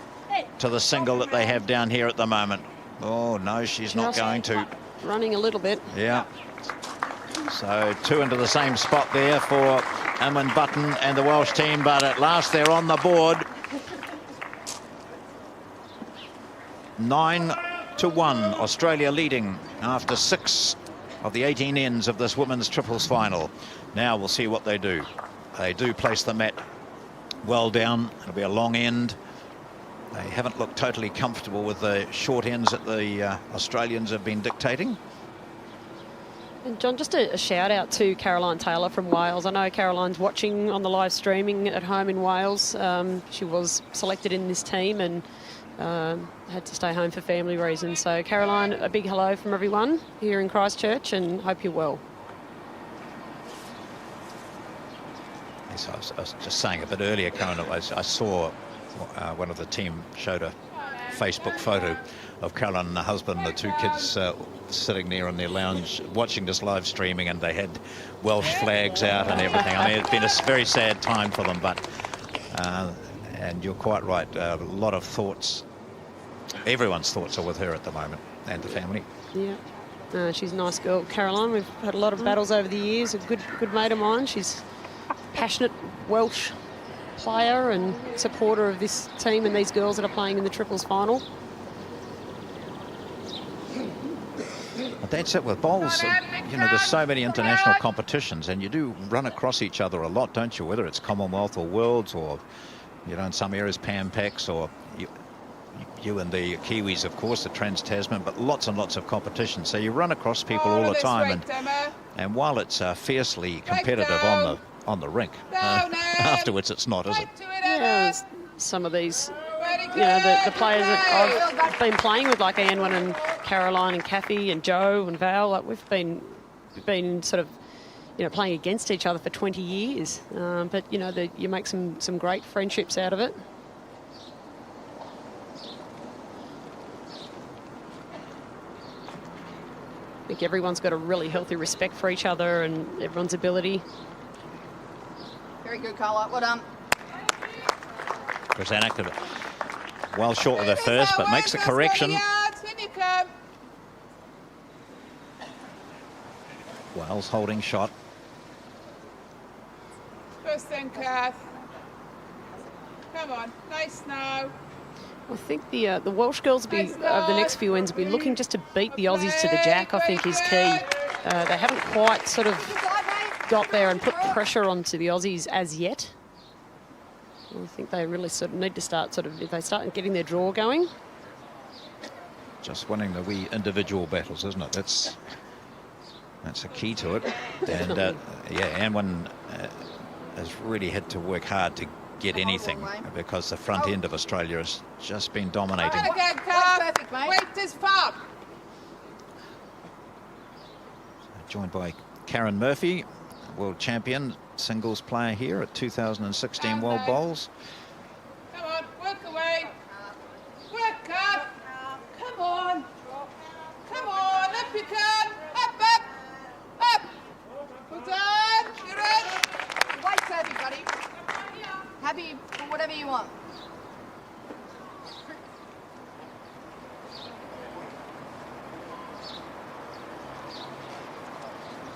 to the single that they have down here at the moment. Oh, no, she's not going to. Running a little bit. Yeah. So 2 into the same spot there for Anwen Button and the Welsh team, but at last they're on the board. 9-1, Australia leading after 6 of the 18 ends of this women's triples final. Now we'll see what they do. They do place the mat well down. It'll be a long end. They haven't looked totally comfortable with the short ends that the Australians have been dictating. And John, just a shout out to Caroline Taylor from Wales. I know Caroline's watching on the live streaming at home in Wales. She was selected in this team and had to stay home for family reasons. So Caroline, a big hello from everyone here in Christchurch, and hope you're well. Yes, I was just saying a bit earlier, Karen, I saw one of the team showed a Facebook photo of Caroline and her husband and the two kids sitting there in their lounge watching this live streaming, and they had Welsh flags out and everything. I mean, it's been a very sad time for them, but and you're quite right, a lot of thoughts, everyone's thoughts are with her at the moment and the family. Yeah, she's a nice girl, Caroline. We've had a lot of battles over the years. A good mate of mine. She's a passionate Welsh player and supporter of this team and these girls that are playing in the triples final. But that's it with bowls. You know, there's so many international competitions, and you do run across each other a lot, don't you? Whether it's Commonwealth or Worlds, or, you know, in some areas Pan Pacs, or you and the Kiwis, of course, the Trans-Tasman, but lots and lots of competition. So you run across people all the time, and while it's fiercely competitive on the rink, afterwards it's not, is it? Yeah, some of these, you know, the players that I've been playing with, like Anwen and Caroline and Kathy and Joe and Val, like we've been sort of, you know, playing against each other for 20 years. But, you know, you make some great friendships out of it. I think everyone's got a really healthy respect for each other and everyone's ability. Very good, Carla. Well done. Krizanek well short of the first, but makes the correction. Wells holding shot. First then, Kath. Come on, nice now. I think the Welsh girls will be, over the next few ends, will be looking just to beat the Aussies to the jack, I think, is key. They haven't quite sort of got there and put pressure onto the Aussies as yet. I think they really sort of need to start sort of, if they start getting their draw going. Just winning the wee individual battles, isn't it? That's a key to it. And yeah, Anwen has really had to work hard to get anything, because the front end of Australia has just been dominating. Again, Kath. Wait this far. Joined by Karen Murphy, world champion singles player here at 2016 World Bowls. Come on, work away. Work, Kath. Come on. Come on, up you can. Up, up, up. Well done. You're in. White serving, buddy. Happy for whatever you want.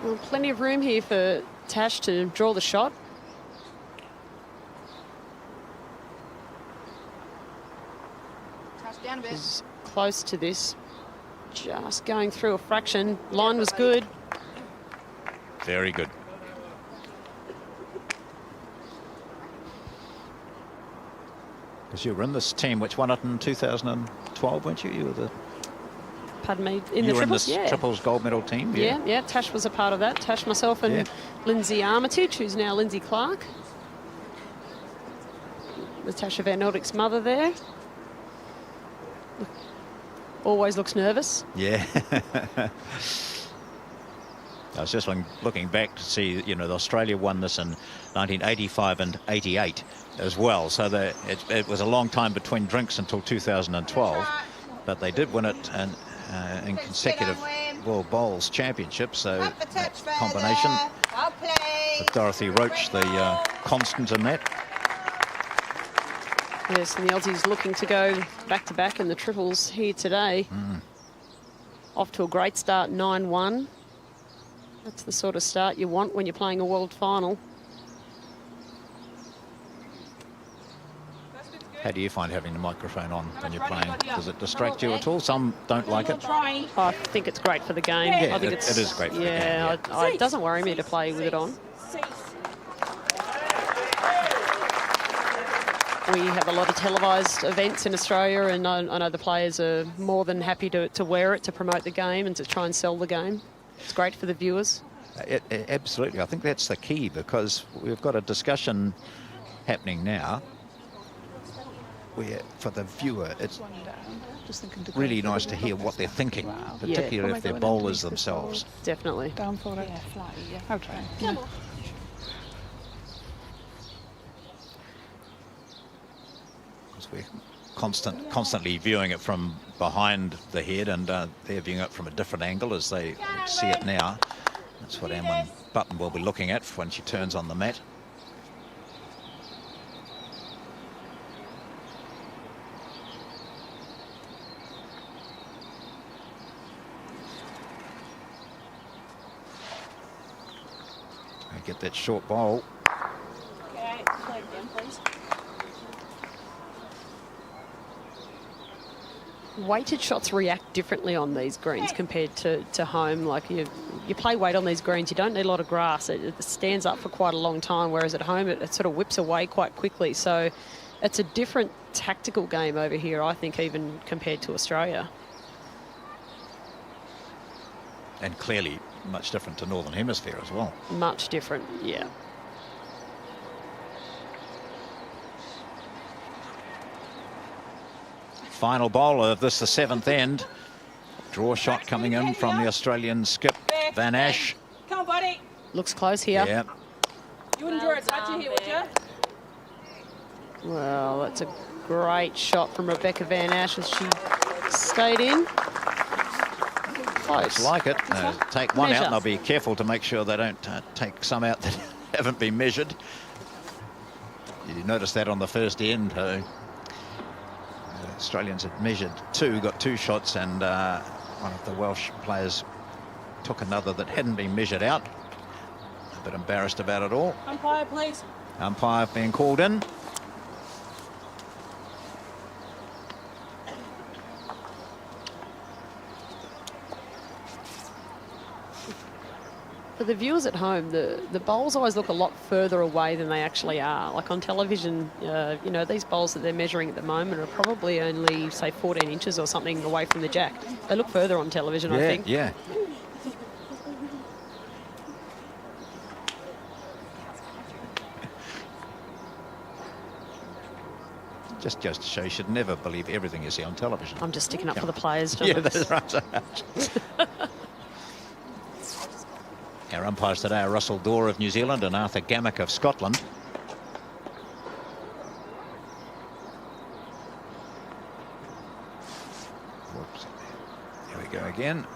Well, plenty of room here for Tash to draw the shot. Touch down a bit. Is close to this. Just going through a fraction. Line was good. Very good. Because you were in this team which won it in 2012, weren't you? You were the... Pardon me, in the you were triples, in this triples gold medal team? Yeah, Tash was a part of that. Tash, myself and Lindsay Armitage, who's now Lindsay Clark. Natasha Van Nordik's mother there. Always looks nervous. Yeah. I was just looking back to see, you know, Australia won this in 1985 and 88 as well. So it was a long time between drinks until 2012. But they did win it in consecutive World Bowls Championships. So that combination with Dorothy Roach, the constant in that. Yes, and the Aussies looking to go back-to-back in the triples here today. Off to a great start, 9-1. That's the sort of start you want when you're playing a world final. How do you find having the microphone on when you're playing? Does it distract you at all? Some don't like it. I think it's great for the game. Yeah, I think it is great for the game. Yeah, it doesn't worry me to play with it on. We have a lot of televised events in Australia, and I know the players are more than happy to wear it to promote the game and to try and sell the game. It's great for the viewers. Absolutely. I think that's the key, because we've got a discussion happening now where, for the viewer, it's really nice to hear what they're thinking, particularly if they're bowlers themselves. Definitely. Down for it. Okay. Come on. Because we're constantly viewing it from behind the head, and they're viewing it from a different angle as they see it now. That's what Amwyn Button will be looking at when she turns on the mat. I get that short bowl. Okay, play again, please. Weighted shots react differently on these greens compared to home. Like you play weight on these greens, you don't need a lot of grass. It stands up for quite a long time, whereas at home it sort of whips away quite quickly. So it's a different tactical game over here, I think, even compared to Australia. And clearly much different to Northern Hemisphere as well. Much different, yeah. Final bowler of this, the 7th end. Draw shot coming in from the Australian skip, Van Ash. Come on, buddy. Looks close here. Yeah. You wouldn't draw a touchy here, would you? Well, that's a great shot from Rebecca Van Ash as she stayed in. Close. It's like it. Take one out, Measure. and they'll be careful to make sure they don't take some out that haven't been measured. You notice that on the first end. Australians had measured 2, got 2 shots, and one of the Welsh players took another that hadn't been measured out. A bit embarrassed about it all. Umpire, please. Umpire being called in. For the viewers at home, the bowls always look a lot further away than they actually are. Like on television, you know, these bowls that they're measuring at the moment are probably only, say, 14 inches or something away from the jack. They look further on television, I think. Yeah. Just to show you should never believe everything you see on television. I'm just sticking up for the players, Yeah, John. that's right. Our umpires today are Russell Dorr of New Zealand and Arthur Gammock of Scotland. Whoops. Here we go again.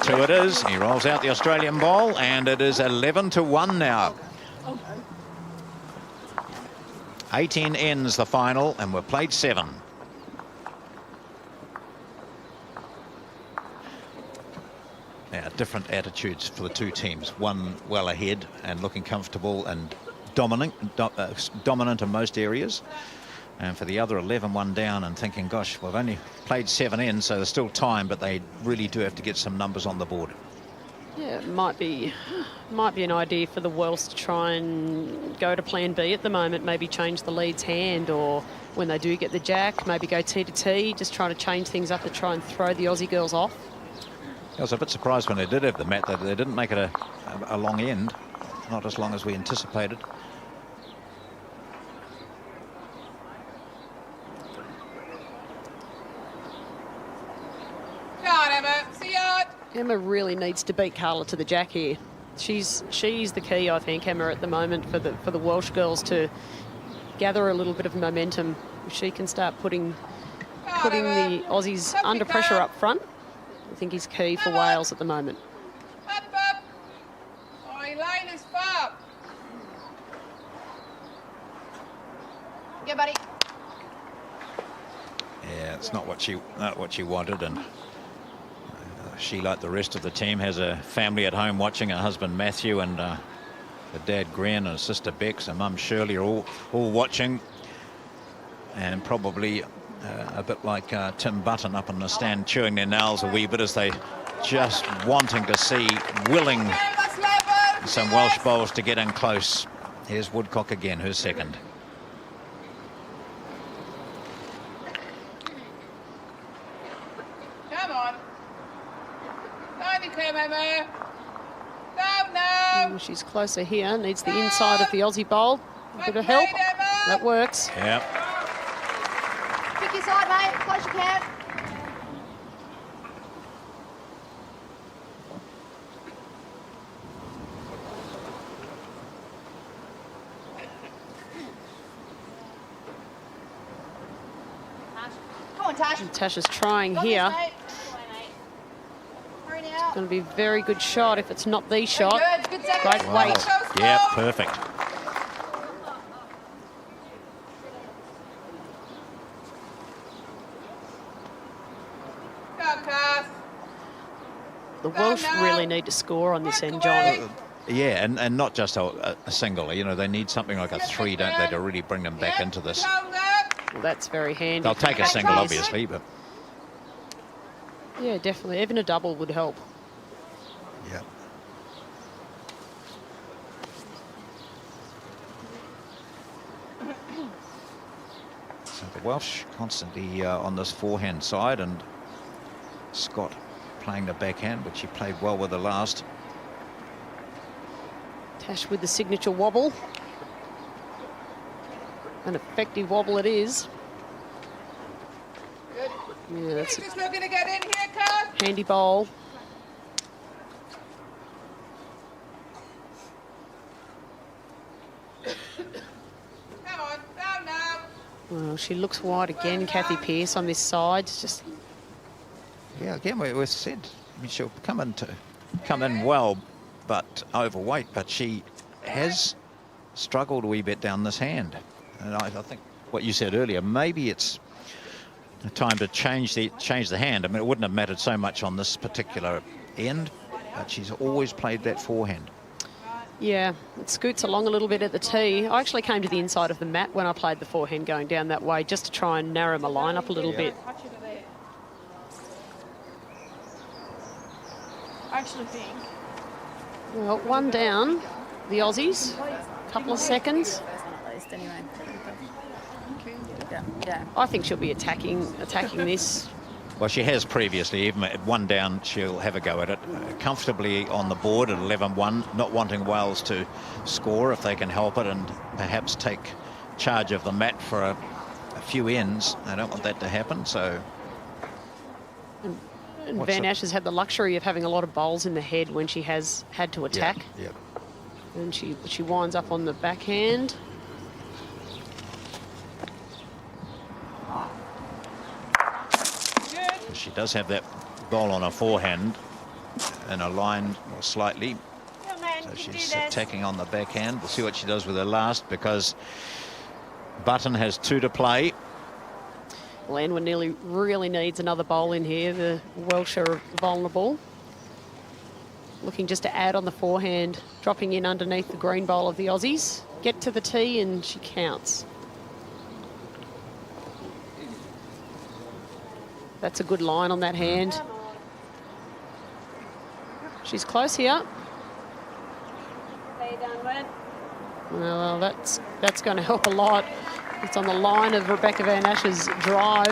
Two it is. He rolls out the Australian ball, and it is 11-1 now. 18 ends the final, and we've played 7. Now, different attitudes for the two teams. One well ahead and looking comfortable and dominant in most areas. And for the other, 11-1 down and thinking, gosh, we've only played 7 ends, so there's still time, but they really do have to get some numbers on the board. Yeah, it might be an idea for the Welsh to try and go to plan B at the moment, maybe change the lead's hand, or when they do get the jack, maybe go T to T, just trying to change things up to try and throw the Aussie girls off. I was a bit surprised when they did have the mat that they didn't make it a long end, not as long as we anticipated. Go on, Emma. See ya. Emma really needs to beat Carla to the jack here. She's the key, I think, Emma, at the moment for the Welsh girls to gather a little bit of momentum. If she can start putting the Aussies under pressure up front, I think is key for Wales at the moment. Up, up. Oh, Elaine is far. Get buddy. Yeah, it's not what she wanted, and she, like the rest of the team, has a family at home watching. Her husband Matthew and her dad Gran and her sister Bex and mum Shirley are all watching, and probably a bit like Tim Button up in the stand chewing their nails a wee bit as they just wanting to see, willing some Welsh bowls to get in close. Here's Woodcock again, her second. Come on. Down you come, Emma. No, no. Ooh, she's closer here. Needs the inside of the Aussie bowl. A bit of Well help. played, Emma. That works. Yep. Pick your side, mate. Close you can. Come on, Tash. Tasha's trying Got here. this, mate. Hurry now. Going to be a very good shot if it's not the shot. Good. Good second. Great weight. Yep, perfect. Go, Kath. The Welsh now. really need to score on this Work end, away. John. Yeah, and not just a single. You know, they need something like a three, don't they, to really bring them back into this. Longer. Well, that's very handy. They'll take a Back single, cross. obviously, but Yeah, definitely. Even a double would help. yeah. So the Welsh constantly on this forehand side, and Scott playing the backhand, which he played well with the last. Tash with the signature wobble. An effective wobble it is. Good. Yeah, that's Just looking to get in here, Kath. a handy bowl. Come on, down now. Well, she looks wide again, Kathy Pearce on this side. It's just Yeah, again, we've said, I mean, she'll come in well, but overweight, but she has struggled a wee bit down this hand. And I think what you said earlier, maybe it's time to change the hand. I mean, it wouldn't have mattered so much on this particular end, but she's always played that forehand. yeah, it scoots along a little bit at the tee. I actually came to the inside of the mat when I played the forehand going down that way just to try and narrow my line up a little bit. Touch it there. I actually think. Well, one down, the Aussies. Couple of seconds. At least, anyway. Yeah. Oh, I think she'll be attacking this. Well, she has previously, even at one down, she'll have a go at it. Comfortably on the board at 11-1, not wanting Wales to score if they can help it and perhaps take charge of the mat for a few ends. They don't want that to happen, so... And What's Van it? Ash has had the luxury of having a lot of bowls in the head when she has had to attack. Yeah. And she winds up on the backhand. She does have that ball on her forehand in a line or slightly. So she's attacking on the backhand. We'll see what she does with her last, because Button has two to play. Landwin nearly really needs another bowl in here. The Welsh are vulnerable. Looking just to add on the forehand, dropping in underneath the green bowl of the Aussies. Get to the tee and she counts. That's a good line on that hand. She's close here. Well, that's going to help a lot. It's on the line of Rebecca Van Ash's drive.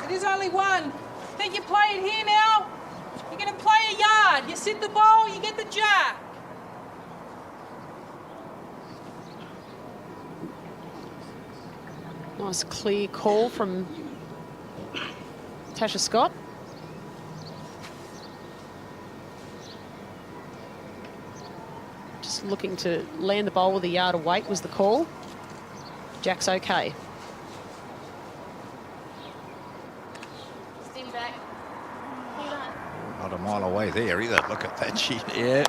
It is only one. Think you play it here now? You're going to play a yard. You sit the ball, you get the jack. Nice clear call from Tasha Scott. Just looking to land the bowl with a yard of weight was the call. Jack's okay. Steam back. Hold on. Not a mile away there either. Look at that. Yeah.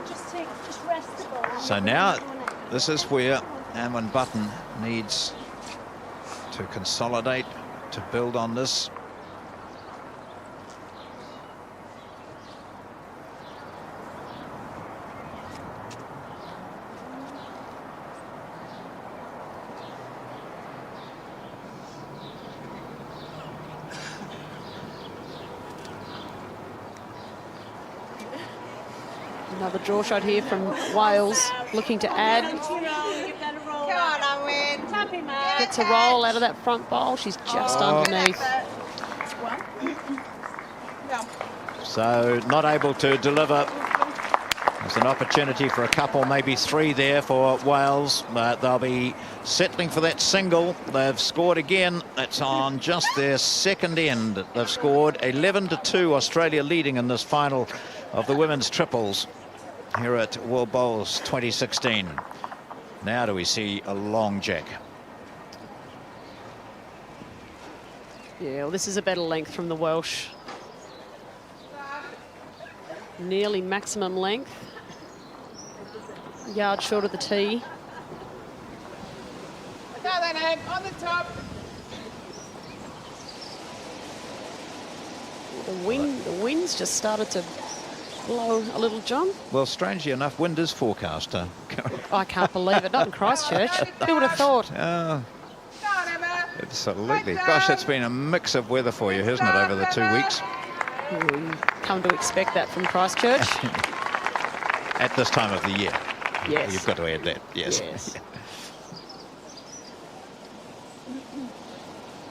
Just rest the ball. So now this is where Amwin Button needs to consolidate, to build on this. Another draw shot here from Wales, looking to add. Come on, Owen. Tap him up. Gets a roll out of that front bowl. She's just underneath. So not able to deliver. There's an opportunity for a couple, maybe three there for Wales, but they'll be settling for that single. They've scored again. That's on just their second end. They've scored 11-2, Australia leading in this final of the women's triples here at World Bowls 2016. Now do we see a long jack? Yeah, well, this is a better length from the Welsh. Nearly maximum length. Yard short of the tee. Go then, Em, on the top. The wind's just started to blow a little, John. Well, strangely enough, wind is forecast. I can't believe it. Not in Christchurch. Who would have thought? Go on, Emma. Absolutely. Gosh, it's been a mix of weather for you, hasn't it, over the 2 weeks? Come to expect that from Christchurch. At this time of the year. Yes. You've got to add that, yes.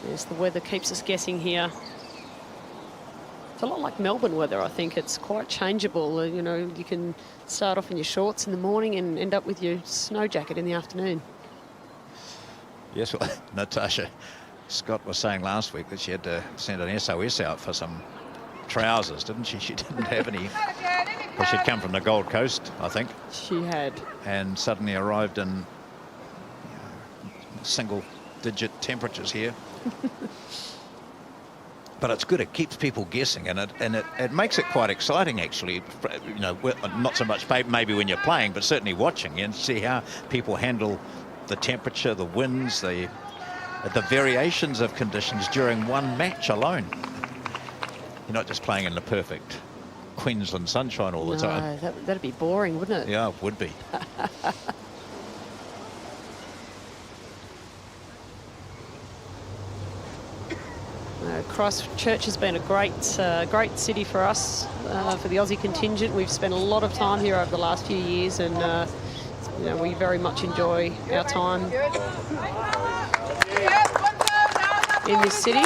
Yes, the weather keeps us guessing here. It's a lot like Melbourne weather, I think. It's quite changeable. You know, you can start off in your shorts in the morning and end up with your snow jacket in the afternoon. Yes, well, Natasha Scott was saying last week that she had to send an SOS out for some trousers, didn't she? She didn't have any. Well, she'd come from the Gold Coast, I think. She had. And suddenly arrived in single-digit temperatures here. But it's good. It keeps people guessing, and it makes it quite exciting, actually. You know, not so much maybe when you're playing, but certainly watching and see how people handle the temperature, the winds, the variations of conditions during one match alone. You're not just playing in the perfect Queensland sunshine all the time. That'd be boring, wouldn't it? Yeah, it would be. Christchurch has been a great city for us, for the Aussie contingent. We've spent a lot of time here over the last few years, and you know, we very much enjoy our time in this city.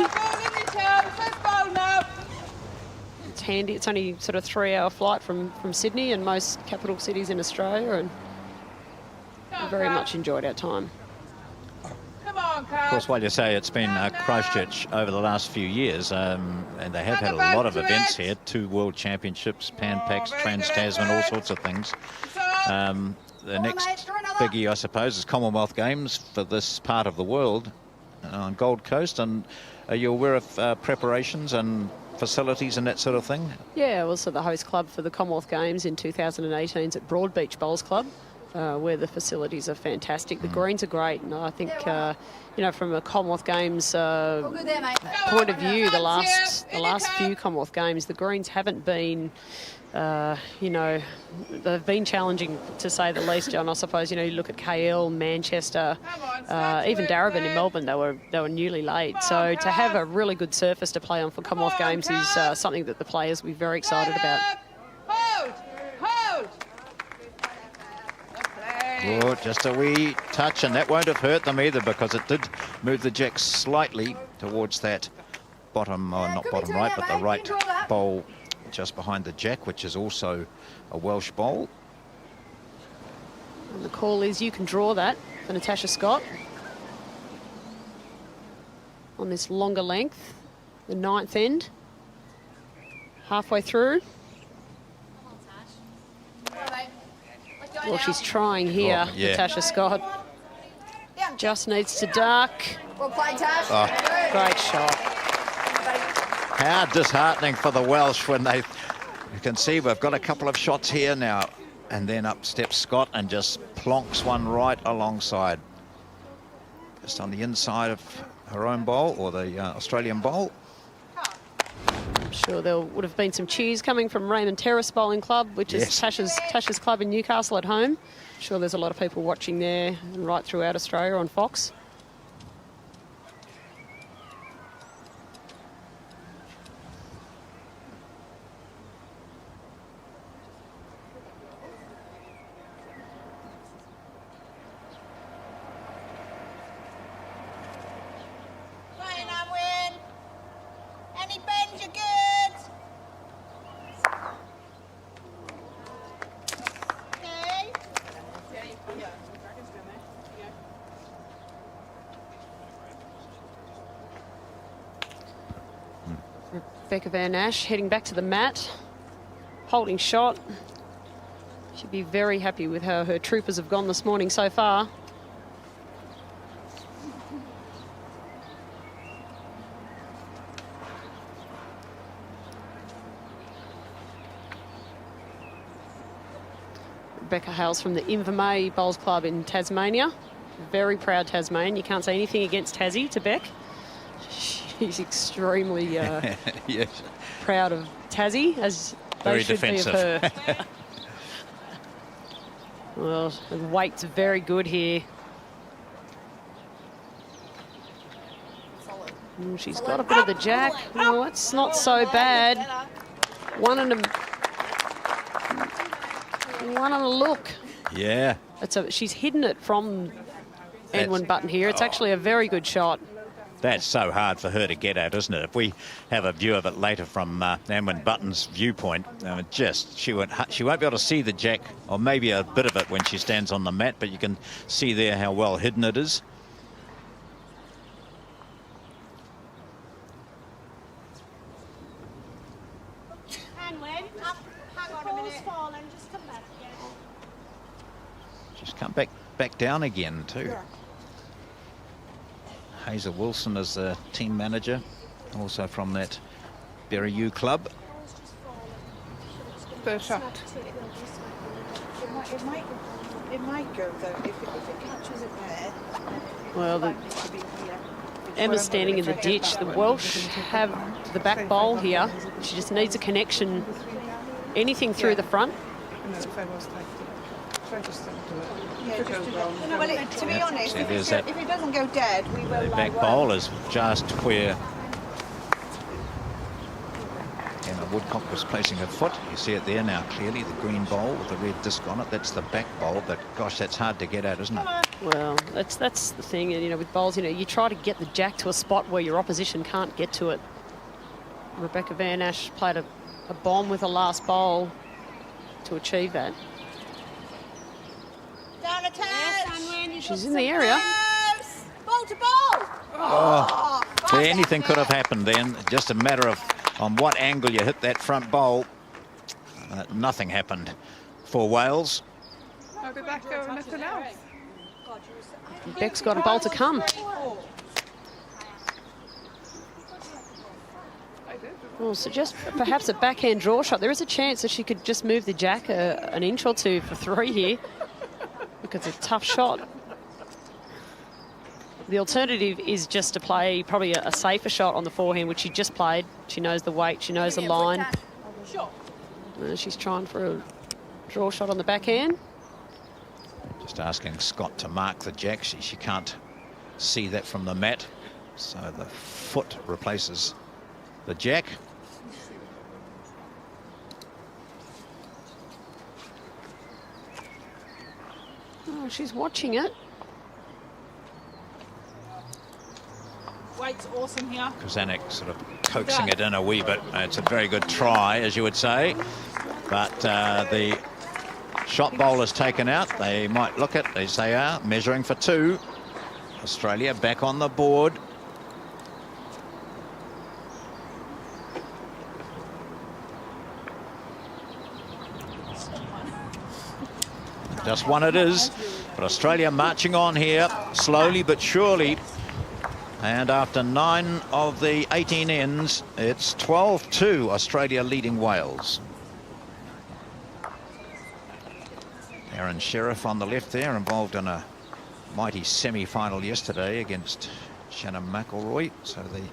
It's handy. It's only sort of 3-hour flight from Sydney and most capital cities in Australia, and we very much enjoyed our time. Of course, while you say it's been Christchurch over the last few years, and they have had a lot of events here, 2 World Championships, Pan Pacs, Trans-Tasman, all sorts of things. The next biggie, I suppose, is Commonwealth Games for this part of the world on Gold Coast. And are you aware of preparations and facilities and that sort of thing? Yeah, also the host club for the Commonwealth Games in 2018 is at Broadbeach Bowls Club, where the facilities are fantastic. The greens are great, and I think, you know, from a Commonwealth Games point of view, the last few Commonwealth Games, the greens haven't been, you know, they've been challenging to say the least, John. I suppose, you know, you look at KL, Manchester, even Darebin in Melbourne, they were newly laid. So to have a really good surface to play on for Commonwealth Games is something that the players will be very excited about. Hold! Oh, just a wee touch, and that won't have hurt them either, because it did move the jack slightly towards that bottom, or not bottom right, but the right bowl just behind the jack, which is also a Welsh bowl. And the call is you can draw that for Natasha Scott on this longer length, the 9th end, halfway through. Well, she's trying here, Oh, yeah. Natasha Scott. Just needs to duck. Great shot. How disheartening for the Welsh when you can see we've got a couple of shots here now, and then up steps Scott and just plonks one right alongside. Just on the inside of her own bowl, or the Australian bowl. I'm sure there would have been some cheers coming from Raymond Terrace Bowling Club, which is Tasha's club in Newcastle at home. I'm sure there's a lot of people watching there and right throughout Australia on Fox. Rebecca Van Ash heading back to the mat, holding shot. She'd be very happy with how her troopers have gone this morning so far. Rebecca hails from the Invermay Bowls Club in Tasmania. Very proud Tasman. You can't say anything against Tassie to Beck. She's extremely Yes. proud of Tassie, as they Very should defensive. be of her. Well, the weight's very good here. She's got a bit of the jack. Oh, it's not so bad. One and a look. Yeah. She's hidden it from Edwin Button here. It's actually a very good shot. That's so hard for her to get at, isn't it? If we have a view of it later from Edwin Button's viewpoint, she won't be able to see the jack, or maybe a bit of it when she stands on the mat, but you can see there how well hidden it is. She's come back down again too. Hazel Wilson is the team manager, also from that Berry U club. First shot. It might go though if it catches it there. Well, Emma's standing in the ditch. The Welsh have the back bowl here. She just needs a connection. Anything through the front. No, if I was like to try to stand to it. No, well, to be honest, See, if there's it that- doesn't go dead, we will. The back bowl is just where Emma Woodcock was placing her foot. You see it there now clearly, the green bowl with the red disc on it. That's the back bowl, but gosh, that's hard to get at, isn't it? Well, that's the thing, and with bowls, you try to get the jack to a spot where your opposition can't get to it. Rebecca Van Ash played a bomb with the last bowl to achieve that. Down a touch. She's in the area. Ball to ball. Oh, anything could have happened then. Just a matter of on what angle you hit that front bowl. Nothing happened for Wales. I'll be back over nothing else. Beck's got a bowl to come. Well, suggest perhaps a backhand draw shot. There is a chance that she could just move the jack an inch or two for 3 here. Because it's a tough shot. The alternative is just to play probably a safer shot on the forehand, which she just played. She knows the weight, she knows the line. She's trying for a draw shot on the backhand. Just asking Scott to mark the jack. She can't see that from the mat. So the foot replaces the jack. Oh, she's watching it. Weight's awesome here. Krasanik sort of coaxing it in a wee bit. It's a very good try, as you would say. But the shot bowl is taken out. They might look at, as they are, measuring for 2. Australia back on the board. Just one it is. But Australia marching on here, slowly but surely. And after 9 of the 18 ends, it's 12-2, Australia leading Wales. Aaron Sheriff on the left there, involved in a mighty semi-final yesterday against Shannon McElroy. So the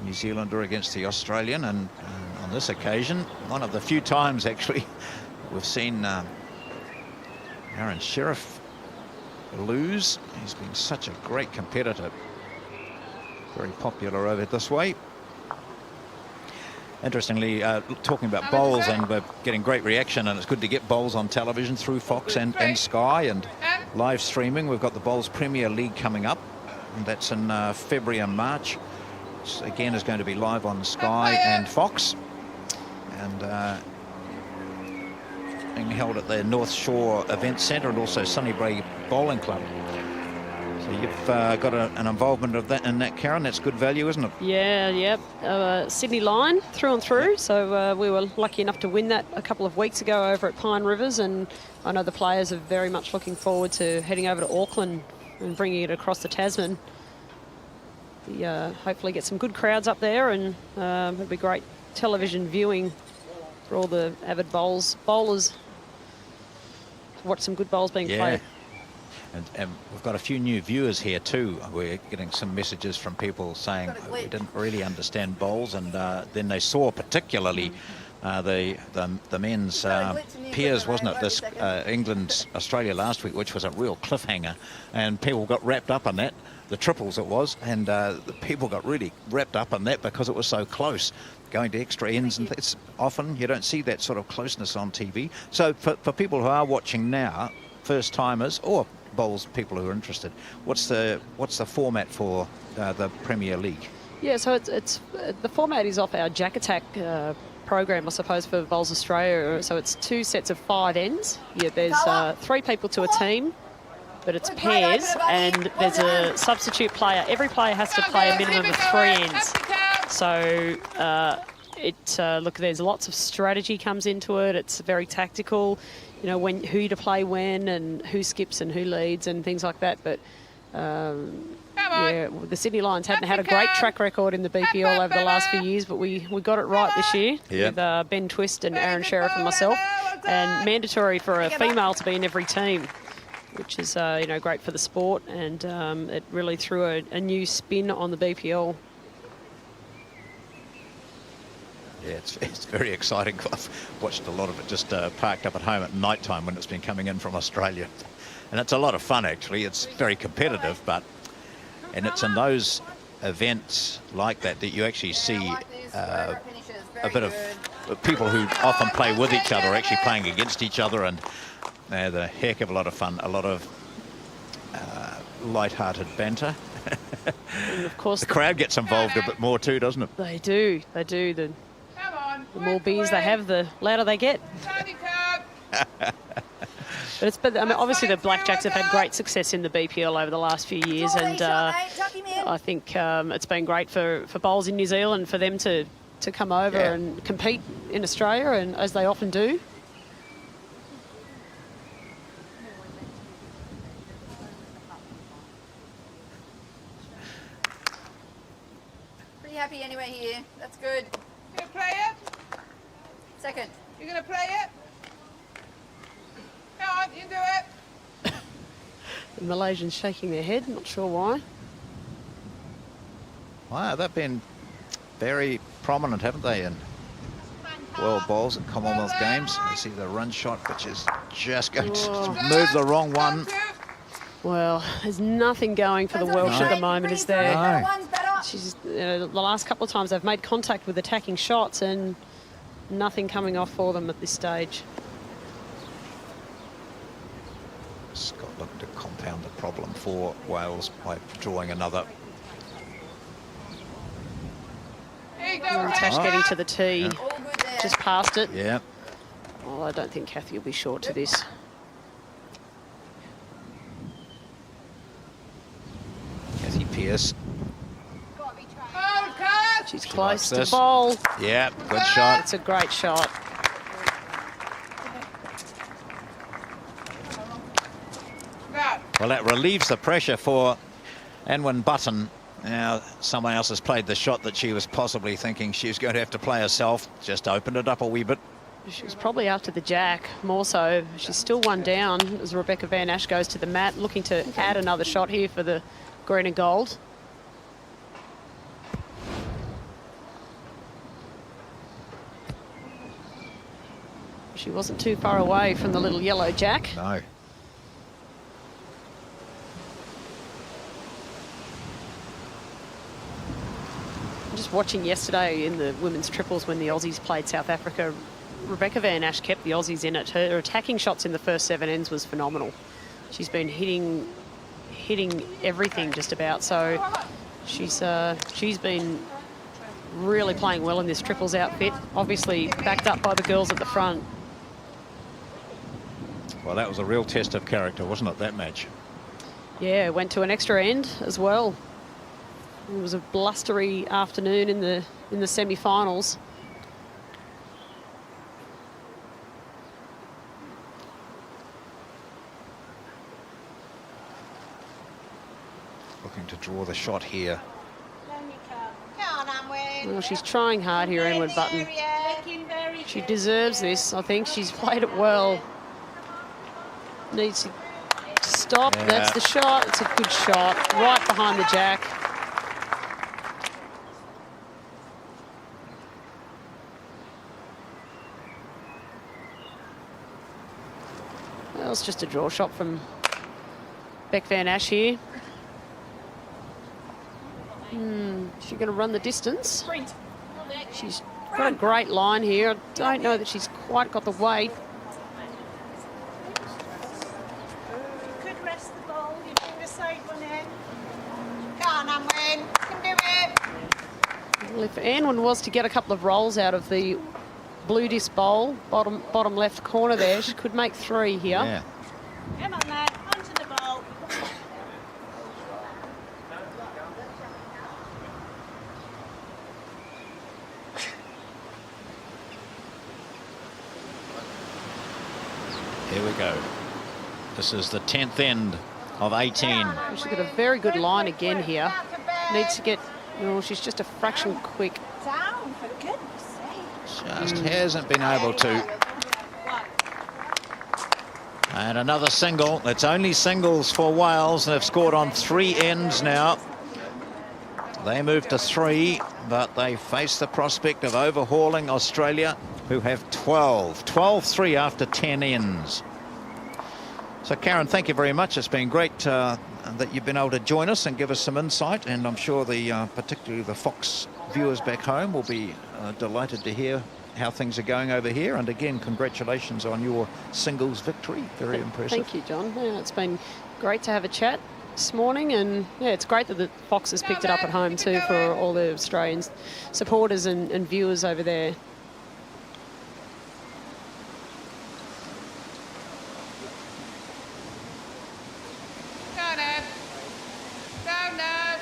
New Zealander against the Australian. And on this occasion, one of the few times actually we've seen Aaron Sheriff lose. He's been such a great competitor. Very popular over this way. Interestingly, talking about bowls, and we're getting great reaction, and it's good to get bowls on television through Fox and Sky and live streaming. We've got the Bowls Premier League coming up, and that's in February and March. Which again is going to be live on Sky and Fox, and being held at the North Shore Event Centre and also Sunnybrae Bowling Club. So you've got an involvement of that in that, Karen. That's good value, isn't it? Yeah. Sydney Line through and through. So we were lucky enough to win that a couple of weeks ago over at Pine Rivers, and I know the players are very much looking forward to heading over to Auckland and bringing it across the Tasman. Hopefully get some good crowds up there, and it'll be great television viewing for all the avid bowlers. Watch some good bowls being played. And we've got a few new viewers here too. We're getting some messages from people saying we didn't really understand bowls, and then they saw particularly the men's peers, wasn't it? This England-Australia last week, which was a real cliffhanger, and people got wrapped up in that. The triples it was, and the people got really wrapped up in that because it was so close, going to extra ends, and it's often you don't see that sort of closeness on TV. So for people who are watching now, first timers or bowls, people who are interested, what's the format for the Premier League? Yeah, so it's the format is off our Jack Attack program, I suppose, for Bowls Australia. So it's 2 sets of 5 ends. Yeah, there's 3 people to a team, but it's pairs, and there's a substitute player. Every player has to play a minimum of 3 ends. So look, there's lots of strategy comes into it. It's very tactical, you know, who to play when, and who skips and who leads and things like that. But yeah, the Sydney Lions hadn't had a great track record in the BPL over the last few years, but we got it right this year with Ben Twist and Aaron Sheriff and myself, and mandatory for a female to be in every team, which is great for the sport, and it really threw a new spin on the BPL. Yeah, it's very exciting. I've watched a lot of it just parked up at home at night time when it's been coming in from Australia. And it's a lot of fun, actually. It's very competitive, and it's in those events like that you actually see a bit of people who often play with each other actually playing against each other, and they're a heck of a lot of fun, a lot of light-hearted banter. And of course, the crowd gets involved a bit more too, doesn't it? They do. The more beers they have, the louder they get. But I mean, obviously the Blackjacks have had great success in the BPL over the last few years, and I think it's been great for bowls in New Zealand for them to come over and compete in Australia, and as they often do. Pretty happy anyway here. That's good. You gonna play it? Second. You gonna play it? Come on, you do it. The Malaysians shaking their head, not sure why. Wow, they've been very prominent, haven't they, in World Bowls and Commonwealth Games. You see the run shot, which is just going to move the wrong one. Well, there's nothing going for the Welsh at the moment, is there? No. The last couple of times they've made contact with attacking shots, and nothing coming off for them at this stage. Scotland to compound the problem for Wales by drawing another. Tash getting to the tee, just past it. Yeah. Well, I don't think Kathy will be short to this. Kathy Pearce. She's close to this. bowl. Yeah, good shot. It's a great shot. Well, that relieves the pressure for Anwen Button. Now, someone else has played the shot that she was possibly thinking she was going to have to play herself. Just opened it up a wee bit. She was probably after the jack, more so. She's still 1 down as Rebecca Van Ash goes to the mat, looking to add another shot here for the green and gold. She wasn't too far away from the little yellow jack. No. Just watching yesterday in the women's triples when the Aussies played South Africa, Rebecca Van Ash kept the Aussies in it. Her attacking shots in the first 7 ends was phenomenal. She's been hitting everything just about. So she's been really playing well in this triples outfit, obviously backed up by the girls at the front. Well, that was a real test of character, wasn't it, that match? Yeah, went to an extra end as well. It was a blustery afternoon in the semi-finals. Looking to draw the shot here. Well, she's trying hard here, Anwen Button. She deserves this. I think she's played it well. Needs to stop. Yeah. That's the shot. It's a good shot. Right behind the jack. Well, it's just a draw shot from Beck Van Ash here. She's going to run the distance. She's got a great line here. I don't know that she's quite got the weight. Could rest the ball. You bring the side one in. Come on, Anwen. You can do it. Well, if Anwen was to get a couple of rolls out of the blue disc bowl, bottom left corner there, she could make 3 here. Yeah. Come on, lad. Onto the ball. Here we go. This is the 10th end of 18. She's got a very good line again here. Needs to get, she's just a fraction quick. Down, for goodness sake. Just hasn't been able to. And another single. It's only singles for Wales. They've scored on 3 ends now. They moved to 3, but they face the prospect of overhauling Australia, who have 12. 12-3 after 10 ends. So, Karen, thank you very much. It's been great that you've been able to join us and give us some insight. And I'm sure particularly the Fox viewers back home will be delighted to hear how things are going over here. And again, congratulations on your singles victory. Very impressive. Thank you, John. Yeah, it's been great to have a chat this morning, and yeah, it's great that the Fox has picked it up at home too for all the Australian supporters and viewers over there. Go now. Go now.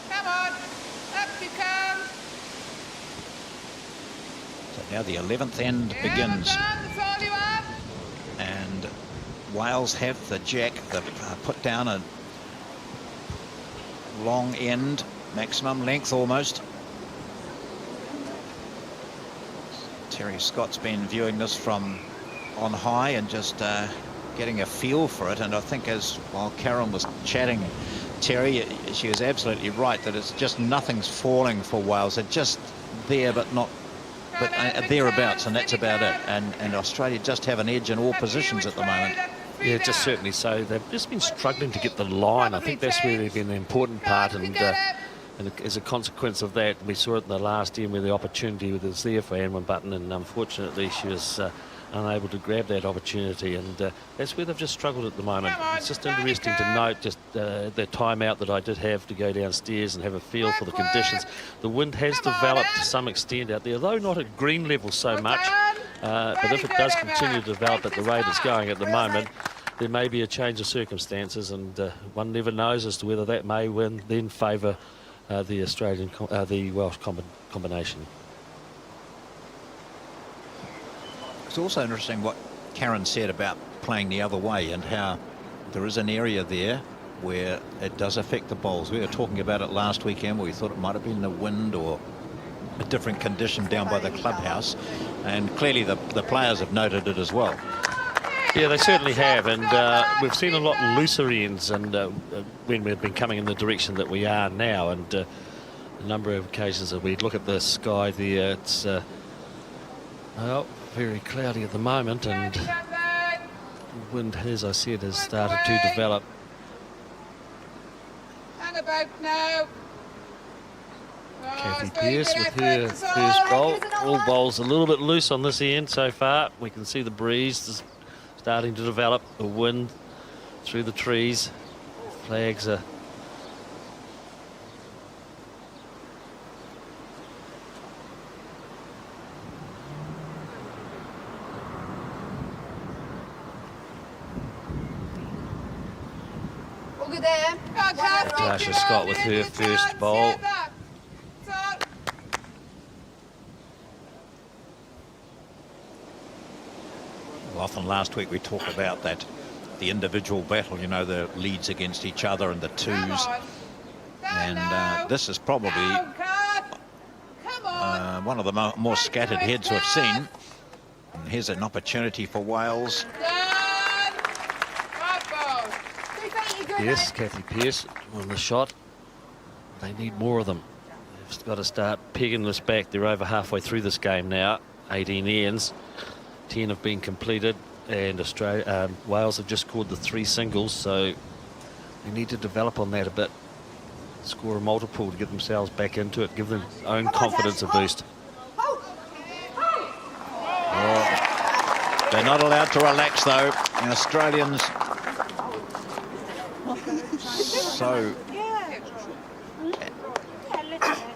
Come on. Up you come. So now the 11th end begins. That's all you have. And Wales have the jack. They've put down a long end, maximum length almost. Terry Scott's been viewing this from on high and just getting a feel for it. And I think while Karen was chatting, Terry, she was absolutely right that it's just nothing's falling for Wales. They're just there, but not. But thereabouts, and that's about it. And Australia just have an edge in all positions at the moment. Yeah, just certainly so. They've just been struggling to get the line. I think that's where they've been the important part, and as a consequence of that, we saw it in the last end where the opportunity was there for Anwen Button, and unfortunately she was unable to grab that opportunity, and that's where they've just struggled at the moment. It's just interesting to note just the timeout that I did have to go downstairs and have a feel for the conditions. The wind has developed to some extent out there, though not at green level so much, but if it does continue to develop at the rate it's going at the moment, there may be a change of circumstances, and one never knows as to whether that may then favour the Welsh combination. It's also interesting what Karen said about playing the other way and how there is an area there where it does affect the bowls. We were talking about it last weekend where we thought it might have been the wind or a different condition down by the clubhouse, and clearly the players have noted it as well. Yeah, they certainly have, and we've seen a lot looser ends, and when we've been coming in the direction that we are now, and a number of occasions that we look at the sky there, it's very cloudy at the moment, and the wind, as I said, has started to develop. Hang about now. Kathy Pearce with her first bowl. All bowls a little bit loose on this end so far. We can see the breeze starting to develop, the wind through the trees. Flags are there. Go on, Kath. Tasha Scott with her first bowl. Often last week we talked about that, the individual battle, you know, the leads against each other and the twos. And this is probably one of the more scattered heads we've seen. And here's an opportunity for Wales. Yes, Kathy Pearce on the shot. They need more of them. They've got to start pegging this back. They're over halfway through this game now. 18 ends. 10 have been completed, and Wales have just scored the 3 singles, so they need to develop on that a bit. Score a multiple to get themselves back into it, give their own confidence a boost. Oh, they're not allowed to relax, though. The Australians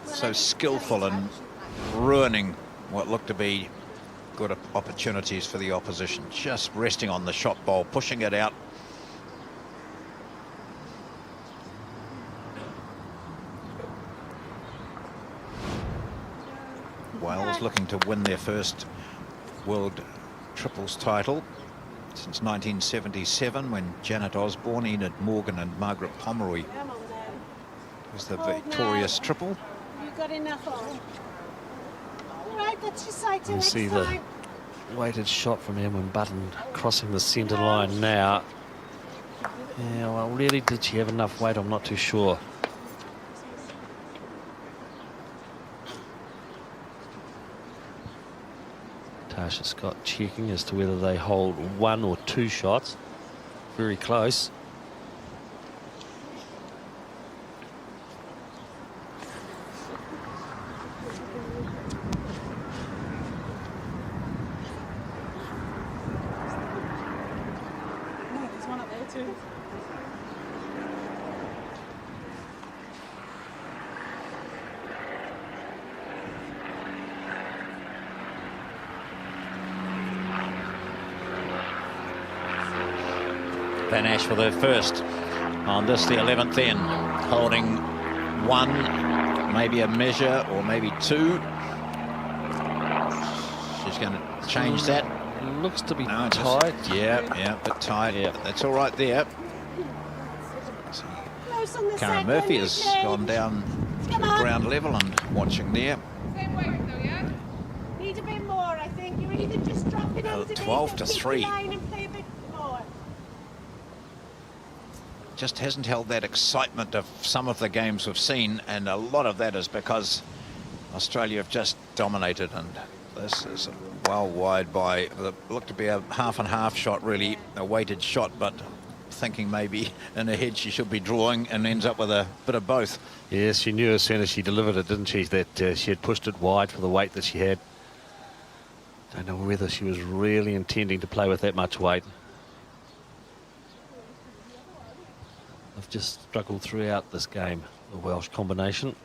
so skillful in ruining what looked to be good opportunities for the opposition. Just resting on the shot bowl, pushing it out. Wales looking to win their first World Triples title since 1977, when Janet Osborne, Enid Morgan and Margaret Pomeroy was the victorious triple. You got enough on? Right, that's your side to You next see the time. weighted shot from Emma Button crossing the centre line now. Yeah, well, really, did she have enough weight? I'm not too sure. Tasha Scott checking as to whether they hold 1 or 2 shots. Very close. There's one up there too. Van Ash for their first on this, the 11th end, holding 1, maybe a measure or maybe 2. She's going to change that. Looks to be No, tight. Yeah, a bit tight. Yeah. But that's all right there. Close on the Karen second, Murphy has Nick. gone down to Come on. ground level and watching there. Same way, though, yeah? Need a bit more, I think. You're either just dropping underneath 12 or to keep 3. the line and play a bit more. Just hasn't held that excitement of some of the games we've seen, and a lot of that is because Australia have just dominated, and this is well wide by the looked to be a half and half shot, really a weighted shot, but thinking maybe in her head she should be drawing and ends up with a bit of both. Yes, she knew as soon as she delivered it, didn't she, that she had pushed it wide for the weight that she had. Don't know whether she was really intending to play with that much weight. I've just struggled throughout this game, the Welsh combination.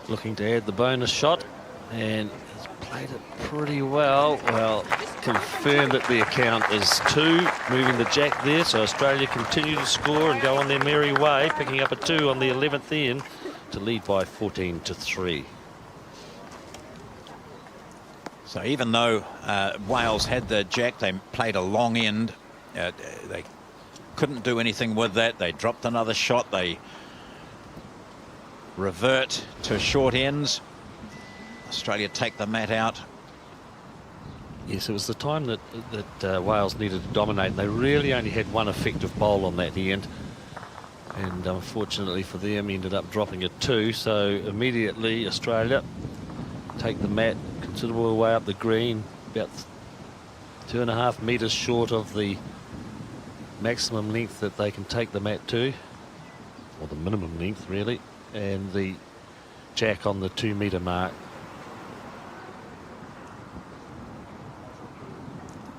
Looking to add the bonus shot, and has played it pretty well. Well, confirmed that the account is 2, moving the jack there, so Australia continue to score and go on their merry way, picking up a 2 on the 11th end to lead by 14 to 3. So even though Wales had the jack, they played a long end. They couldn't do anything with that. They dropped another shot. They revert to short ends. Australia take the mat out. Yes, it was the time that Wales needed to dominate, and they really only had one effective bowl on that end. And unfortunately for them, ended up dropping a 2. So immediately Australia take the mat considerable way up the green, about 2.5 metres short of the maximum length that they can take the mat to, or the minimum length really. And the jack on the 2 metre mark.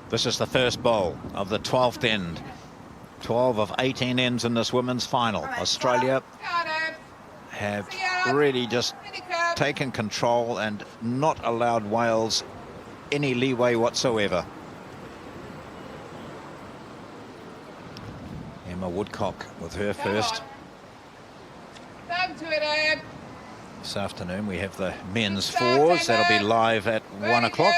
This is the first bowl of the 12th end. 12 of 18 ends in this women's final. Australia have really just taken control and not allowed Wales any leeway whatsoever. Emma Woodcock with her first. Come to it, Ed. This afternoon we have the men's fours. That'll be live at 1 o'clock.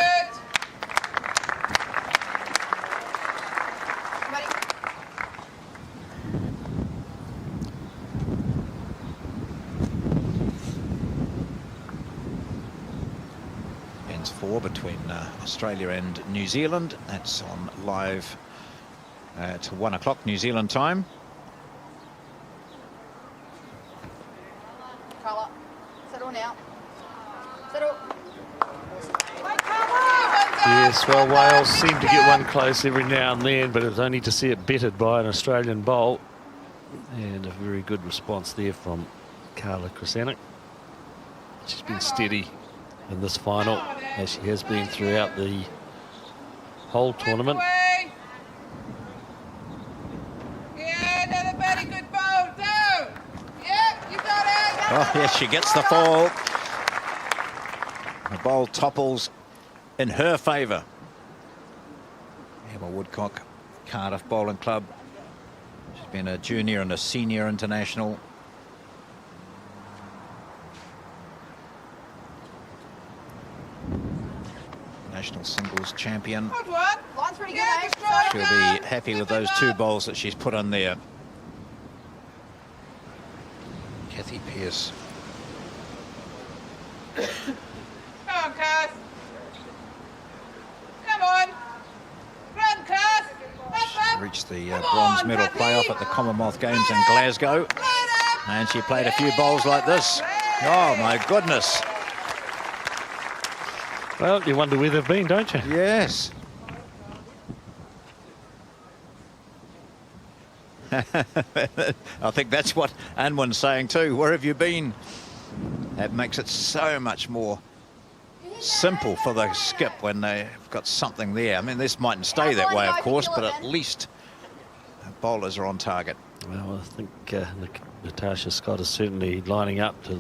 Men's four between Australia and New Zealand. That's on live at 1 o'clock New Zealand time. Carla, settle now. Settle. Yes, well, Wales seem to get one close every now and then, but it's only to see it bettered by an Australian bowl. And a very good response there from Carla Krasanic. She's been steady in this final, as she has been throughout the whole tournament. Yeah, another very good bowl, down. Yeah, you got it. Oh, yes, she gets the fall. The bowl topples in her favour. Emma Woodcock, Cardiff Bowling Club. She's been a junior and a senior international. National singles champion. Good one. Line's pretty good, Yeah, mate. destroy She'll it. be happy with those two bowls that she's put on there. Kathy Pearce. Come on, Cass. Come on. Run, Cass. Up, up. Reached the Come bronze on, medal Kathy. playoff at the Commonwealth Games in Glasgow. Right up. And she played a few bowls like this. Oh, my goodness. Well, you wonder where they've been, don't you? Yes. I think that's what Anwan's saying too. Where have you been? That makes it so much more simple for the skip when they've got something there. I mean, this mightn't stay that way, of course, but at least the bowlers are on target. Well, I think Natasha Scott is certainly lining up to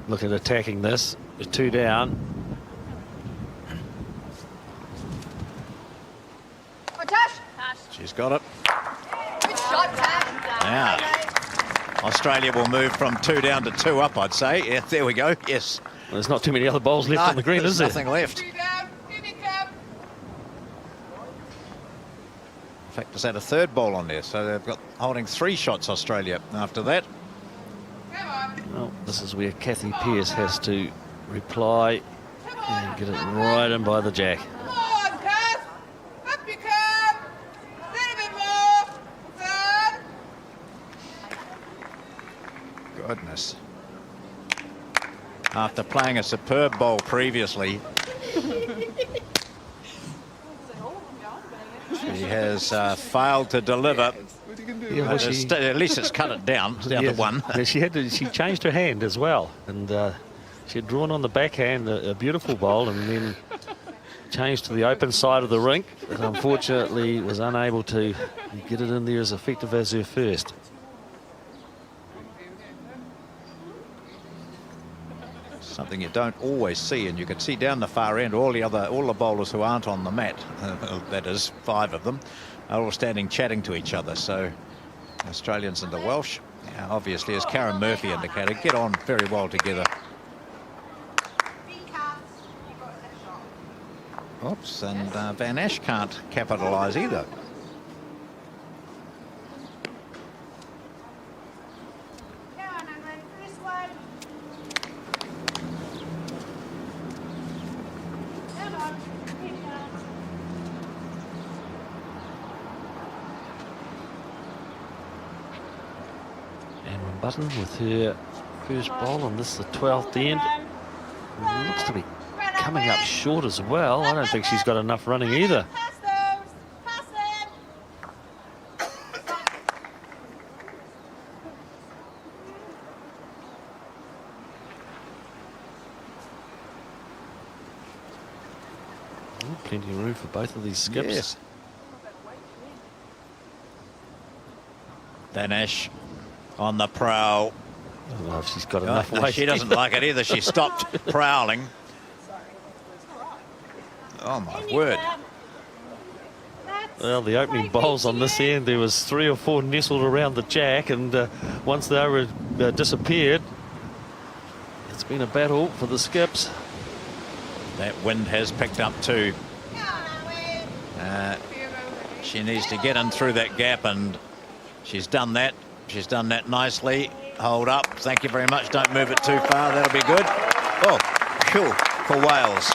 look at attacking this. With two down. Oh, Tash. She's got it. Good shot, Tash. Yeah. Australia will move from 2 down to 2 up, I'd say. Yeah, there we go. Yes. Well, there's not too many other bowls left on the green, there's is there? nothing left. Two down. Here they come. In fact, there's had a third bowl on there, so they've got holding 3 shots, Australia, after that. Come on. Well, this is where Kathy Pearce has to reply and get it right in by the jack. Come on, Cass. Up you come. A little bit more. Down. Goodness. After playing a superb bowl previously, she has failed to deliver. Yeah, well, At least it's cut it down to yes, 1. yeah, she changed her hand as well, and she had drawn on the backhand a beautiful bowl, and then changed to the open side of the rink, but unfortunately was unable to get it in there as effective as her first. Something you don't always see, and you can see down the far end all the bowlers who aren't on the mat, that is 5 of them, are all standing chatting to each other. So Australians and the Welsh, obviously, as Karen Murphy indicated, get on very well together. Oops, and Van Ash can't capitalise either. Button with her first bowl, and this is the 12th end. It looks to be coming up short as well. I don't think she's got enough running either. Pass those. Pass them. plenty of room for both of these skips. Yes. Van Ash on the prowl. I don't know if she's got Oh, enough no, weight. she doesn't like it either. She stopped prowling. Oh, my word. Well, the opening bowls on this end, there was 3 or 4 nestled around the jack, and once they were disappeared, it's been a battle for the skips. That wind has picked up too. She needs to get in through that gap, and she's done that. She's done that nicely. Hold up. Thank you very much. Don't move it too far. That'll be good. Oh, cool for Wales.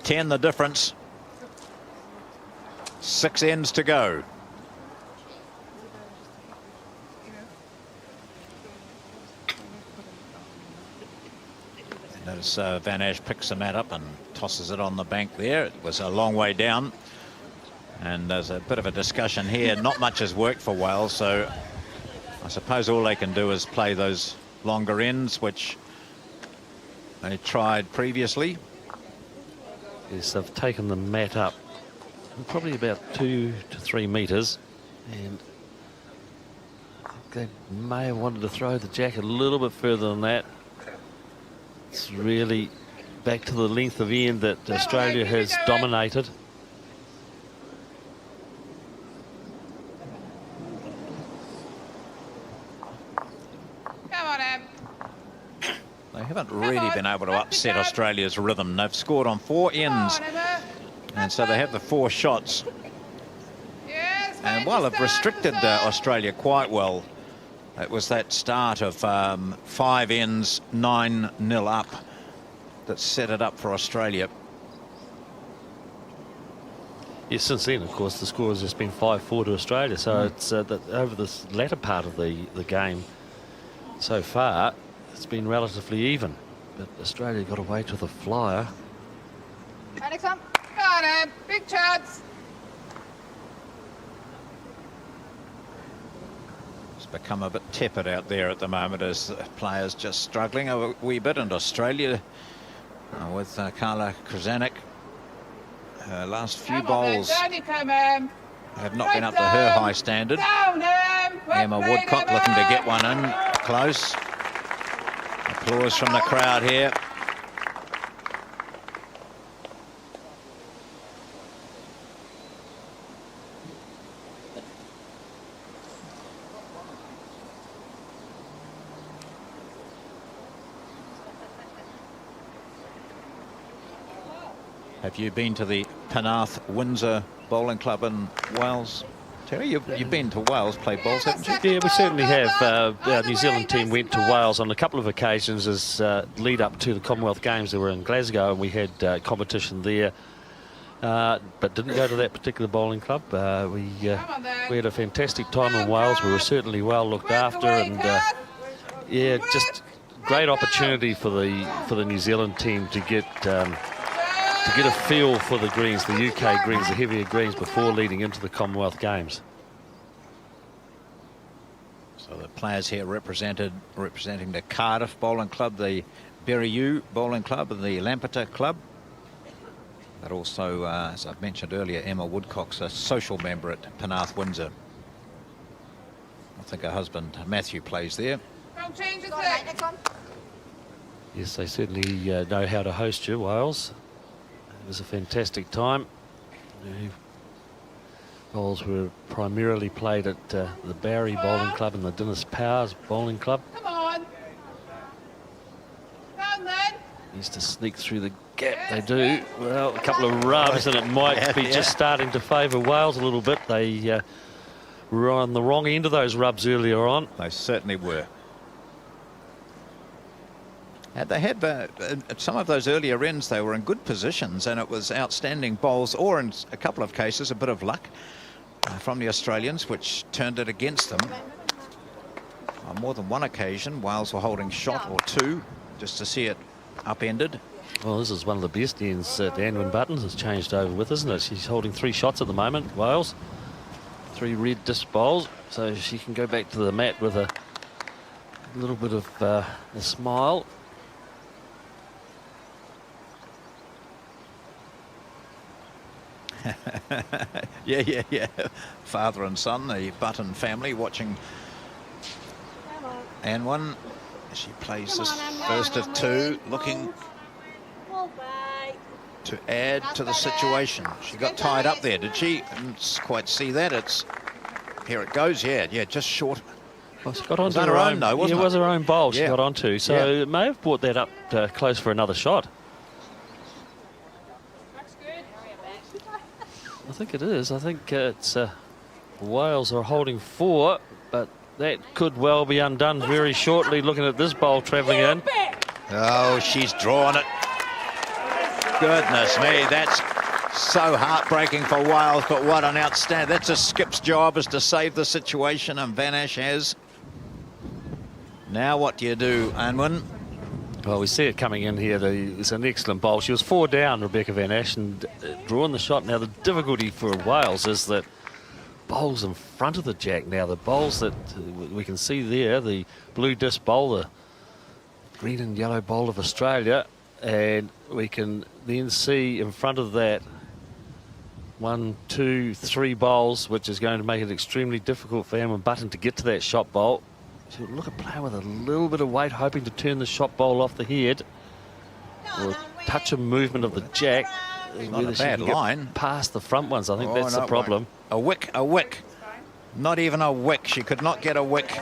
Ten the difference. 6 ends to go. Notice Van Ash picks the mat up and tosses it on the bank there. It was a long way down. And there's a bit of a discussion here. Not much has worked for Wales, so I suppose all they can do is play those longer ends, which they tried previously. Yes, they've taken the mat up probably about 2 to 3 metres, and I think they may have wanted to throw the jack a little bit further than that. It's really back to the length of end that Australia has dominated. Come on, Em. They haven't really been able to upset Australia's rhythm. They've scored on 4 ends, Come on, Emma. and so they have the 4 shots. Yes, And while they've restricted Australia quite well, it was that start of 5 ends, 9-0 up that set it up for Australia. Yes, since then, of course, the score has just been 5-4 to Australia. So it's that over this latter part of the game so far, it's been relatively even. But Australia got away to the flyer. Alex, come on, Em. Big chance. It's become a bit tepid out there at the moment as the players just struggling a wee bit. And Australia with Carla Krzanek, her last few Come on, then. bowls Down you come, Em. have not been up to her high standard. Down, Em. Well Emma played, Woodcock Emma. looking to get one in close. Applause from the crowd here. Have you been to the Penarth Windsor Bowling Club in Wales? Terry, you've been to Wales, played bowls, haven't you? Yeah, we certainly have. Our New Zealand team went to Wales on a couple of occasions as lead up to the Commonwealth Games that were in Glasgow, and we had competition there. But didn't go to that particular bowling club. We had a fantastic time in Wales. We were certainly well looked after, and yeah, just great opportunity for the New Zealand team to get a feel for the greens, the UK greens, the heavier greens, before leading into the Commonwealth Games. So the players here representing the Cardiff Bowling Club, the Berriew Bowling Club, and the Lampeter Club. But also, as I've mentioned earlier, Emma Woodcock's a social member at Penarth Windsor. I think her husband Matthew plays there. Don't change the Right, thing. next one. Yes, they certainly know how to host you, Wales. It was a fantastic time. Bowls were primarily played at the Barry Bowling Club and the Dennis Powers Bowling Club. Come on. Down then. Used to sneak through the gap. They do. Well, a couple of rubs, and it might be just starting to favour Wales a little bit. They were on the wrong end of those rubs earlier on. They certainly were. And they had some of those earlier ends, they were in good positions, and it was outstanding bowls, or in a couple of cases a bit of luck from the Australians, which turned it against them. On more than one occasion, Wales were holding shot or two just to see it upended. Well, this is one of the best ends that Anwin Buttons has changed over with, isn't it? She's holding 3 shots at the moment, Wales. 3 red disc bowls, so she can go back to the mat with a A little bit of a smile. Yeah. Father and son, the Button family, watching Anwan as she plays this first of two, looking to add to the situation. She got tied up there, did she? Didn't quite see that. It's here it goes. Yeah, just short. Well, she got onto her her own though, wasn't it? It was her own bowl she Yeah. got onto, so Yeah. it may have brought that up close for another shot. I think it is. I think it's Wales are holding 4, but that could well be undone very shortly looking at this bowl travelling in. Oh, she's drawn it. Goodness me, that's so heartbreaking for Wales, but what an outstanding. That's a skip's job, is to save the situation, and Van Ash has. Now what do you do, Anwan? Well, we see it coming in here. It's an excellent bowl. She was 4 down, Rebecca Van Ash, and drawing the shot. Now, the difficulty for Wales is that bowls in front of the jack now. The bowls that we can see there, the blue disc bowl, the green and yellow bowl of Australia, and we can then see in front of that 1, 2, 3 bowls, which is going to make it extremely difficult for Anwan Button to get to that shot bowl. She'll look at playing with a little bit of weight, hoping to turn the shot bowl off the head. Or a touch of movement of the jack. Not a bad line. Past the front ones, I think that's the problem. A wick. Not even a wick. She could not get a wick.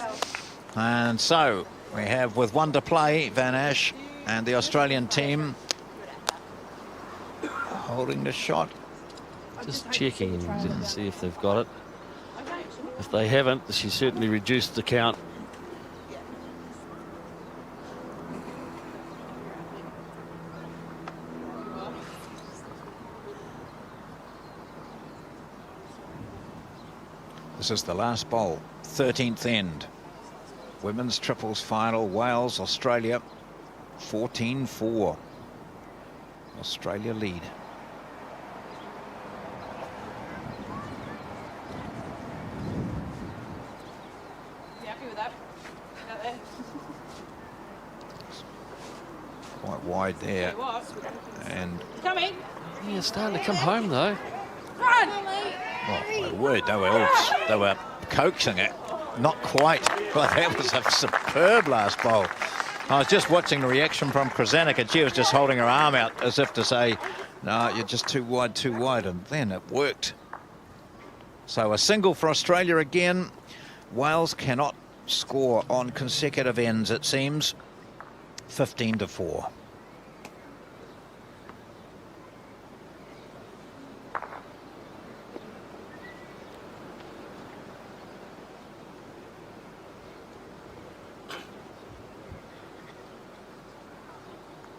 And so we have, with 1 to play, Van Ash and the Australian team holding the shot. Just checking to see if they've got it. If they haven't, she certainly reduced the count. This is the last bowl, 13th end. Women's triples final, Wales, Australia, 14-4. Australia lead. You happy with that? Out there. Quite wide there. It was. And Coming. Yeah, starting to come home though. Run. oh my word, they were coaxing it. Not quite, but that was a superb last bowl. I was just watching the reaction from Krasanik, and she was just holding her arm out as if to say, no, you're just too wide, and then it worked. So a single for Australia again. Wales cannot score on consecutive ends, it seems. 15-4.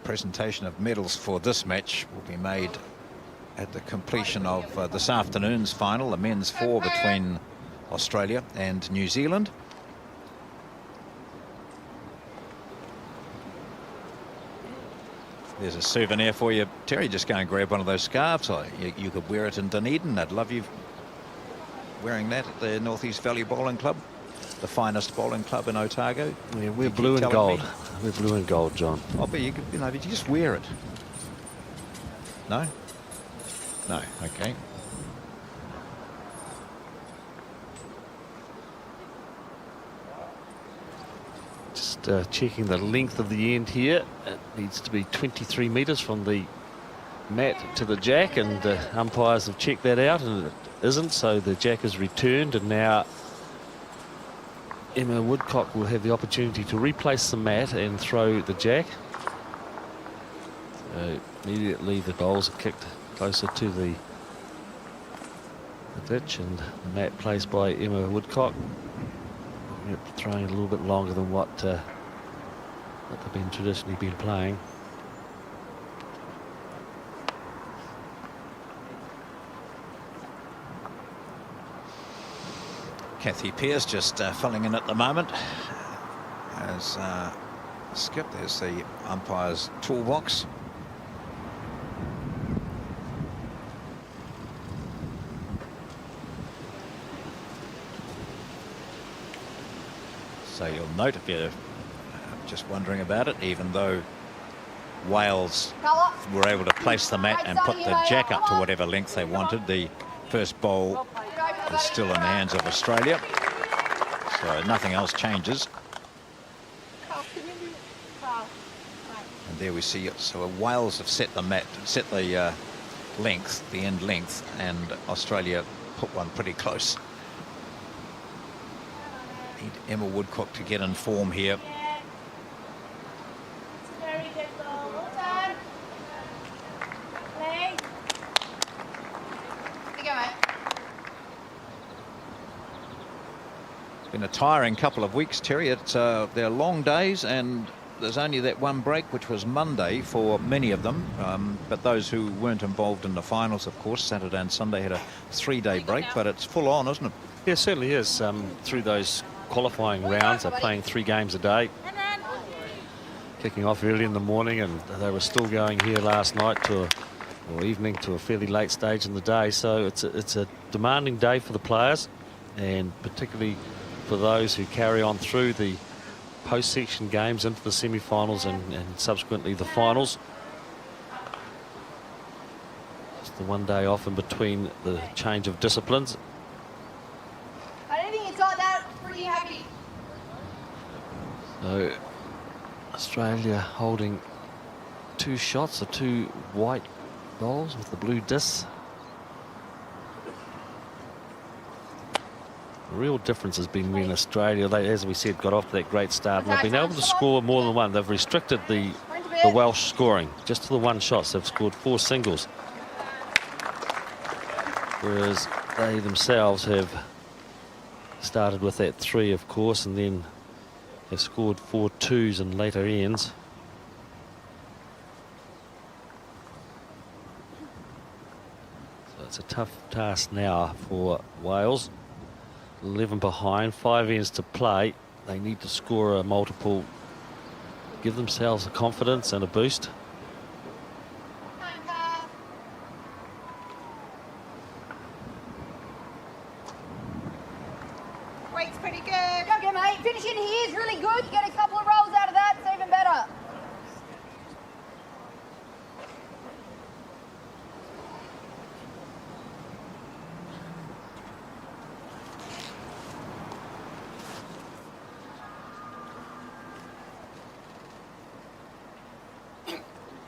Presentation of medals for this match will be made at the completion of this afternoon's final, the men's 4 between Australia and New Zealand. There's a souvenir for you, Terry. Just go and grab one of those scarves. You could wear it in Dunedin. I'd love you wearing that at the North East Valley Bowling Club, the finest bowling club in Otago. Yeah, we're blue and gold. We're blue and gold, John. Oh, but you could, you just wear it. No? No, okay. Just checking the length of the end here. It needs to be 23 metres from the mat to the jack, and umpires have checked that out, and it isn't, so the jack is returned, and now Emma Woodcock will have the opportunity to replace the mat and throw the jack. Immediately the bowls are kicked closer to the ditch, and the mat placed by Emma Woodcock. Throwing a little bit longer than what they've traditionally been playing. Kathy Pearce just filling in at the moment as Skip. There's the umpire's toolbox. So you'll note, if you're just wondering about it, even though Wales Colour. were able to place the mat and put the jack up to whatever length they wanted. The first bowl is still in the hands of Australia, so nothing else changes. And there we see it. So Wales have set the mat, set the length, the end length, and Australia put one pretty close. Need Emma Woodcock to get in form here. It's been a tiring couple of weeks, Terry. They're long days, and there's only that one break, which was Monday for many of them. But those who weren't involved in the finals, of course, Saturday and Sunday had a 3-day break, but it's full on, isn't it? Yeah, it certainly is. Through those qualifying rounds, they're playing 3 games a day. Kicking off early in the morning, and they were still going here last night or evening to a fairly late stage in the day. So it's a demanding day for the players, and particularly for those who carry on through the post-section games into the semi-finals and subsequently the finals. Just the 1 day off in between the change of disciplines. I don't think it's like that. Pretty happy. So Australia holding 2 shots of 2 white bowls with the blue discs. The real difference has been when Australia, they, as we said, got off to that great start, and they've been able to score more than one. They've restricted the Welsh scoring just to the 1 shots. They've scored 4 singles, whereas they themselves have started with that 3, of course, and then have scored 4 twos in later ends. So it's a tough task now for Wales. 11 behind, 5 ends to play. They need to score a multiple, give themselves a confidence and a boost. Weight's pretty good. Okay, mate. Finishing here is really good. You get a couple of rolls out of that, it's even better.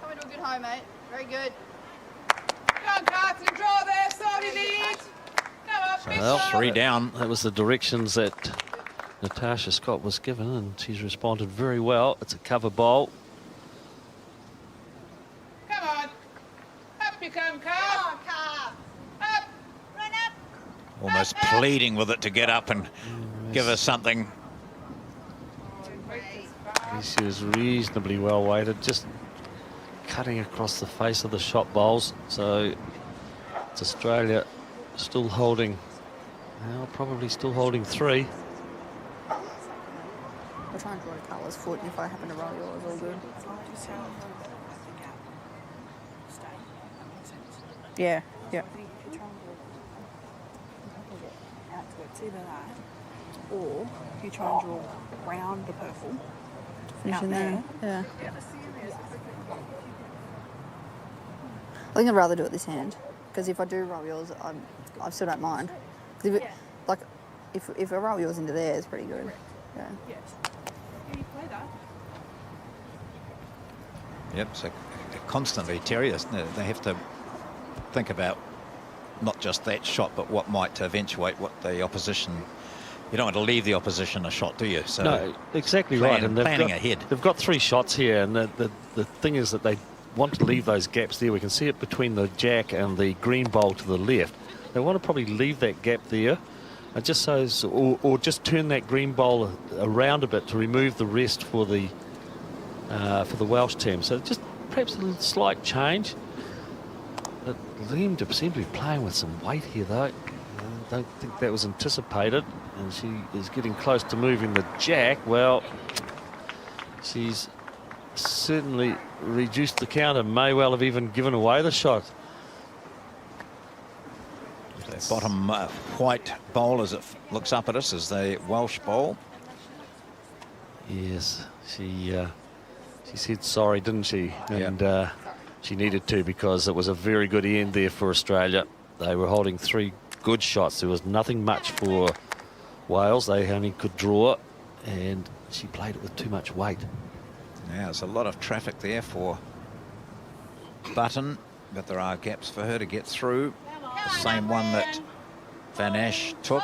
Coming to a good home, mate. Very good. Come on, Carson, draw there, sorry, lead. Come on, fish Well, on. 3 down. That was the directions that Natasha Scott was given, and she's responded very well. It's a cover bowl. Come on. Up you come, Carl. Up. Run up. Almost pleading with it to get up and give us something. She was reasonably well weighted, just cutting across the face of the shot bowls. So it's Australia still holding, well, probably still holding 3. We're trying to draw the colours foot, and if I happen to roll yours, all good. Yeah, yeah. It's either that, or you try and draw round the purple. Finish Out in there. there. Yeah. I think I'd rather do it this hand, because if I do roll yours, I still don't mind. 'Cause if, if I roll yours into there, it's pretty good. Yeah. Yes. Yeah, you play that. Yep, so constantly, Terry, they have to think about not just that shot, but what might eventuate what the opposition. You don't want to leave the opposition a shot, do you? So No, exactly plan- right. And planning got, ahead. They've got 3 shots here, and the thing is that they want to leave those gaps there. We can see it between the jack and the green bowl to the left. They want to probably leave that gap there, and just so, or just turn that green bowl around a bit to remove the rest for the Welsh team. So just perhaps a slight change. But Liam seemed to be playing with some weight here, though. I don't think that was anticipated. And she is getting close to moving the jack. Well, she's certainly reduced the count and may well have even given away the shot. The bottom white bowl, as it looks up at us, is the Welsh bowl. Yes, she said sorry, didn't she? And she needed to, because it was a very good end there for Australia. They were holding 3 good shots. There was nothing much for Wales. They only could draw, and she played it with too much weight. Yeah, there's a lot of traffic there for Button, but there are gaps for her to get through. The same one that Van Ash took.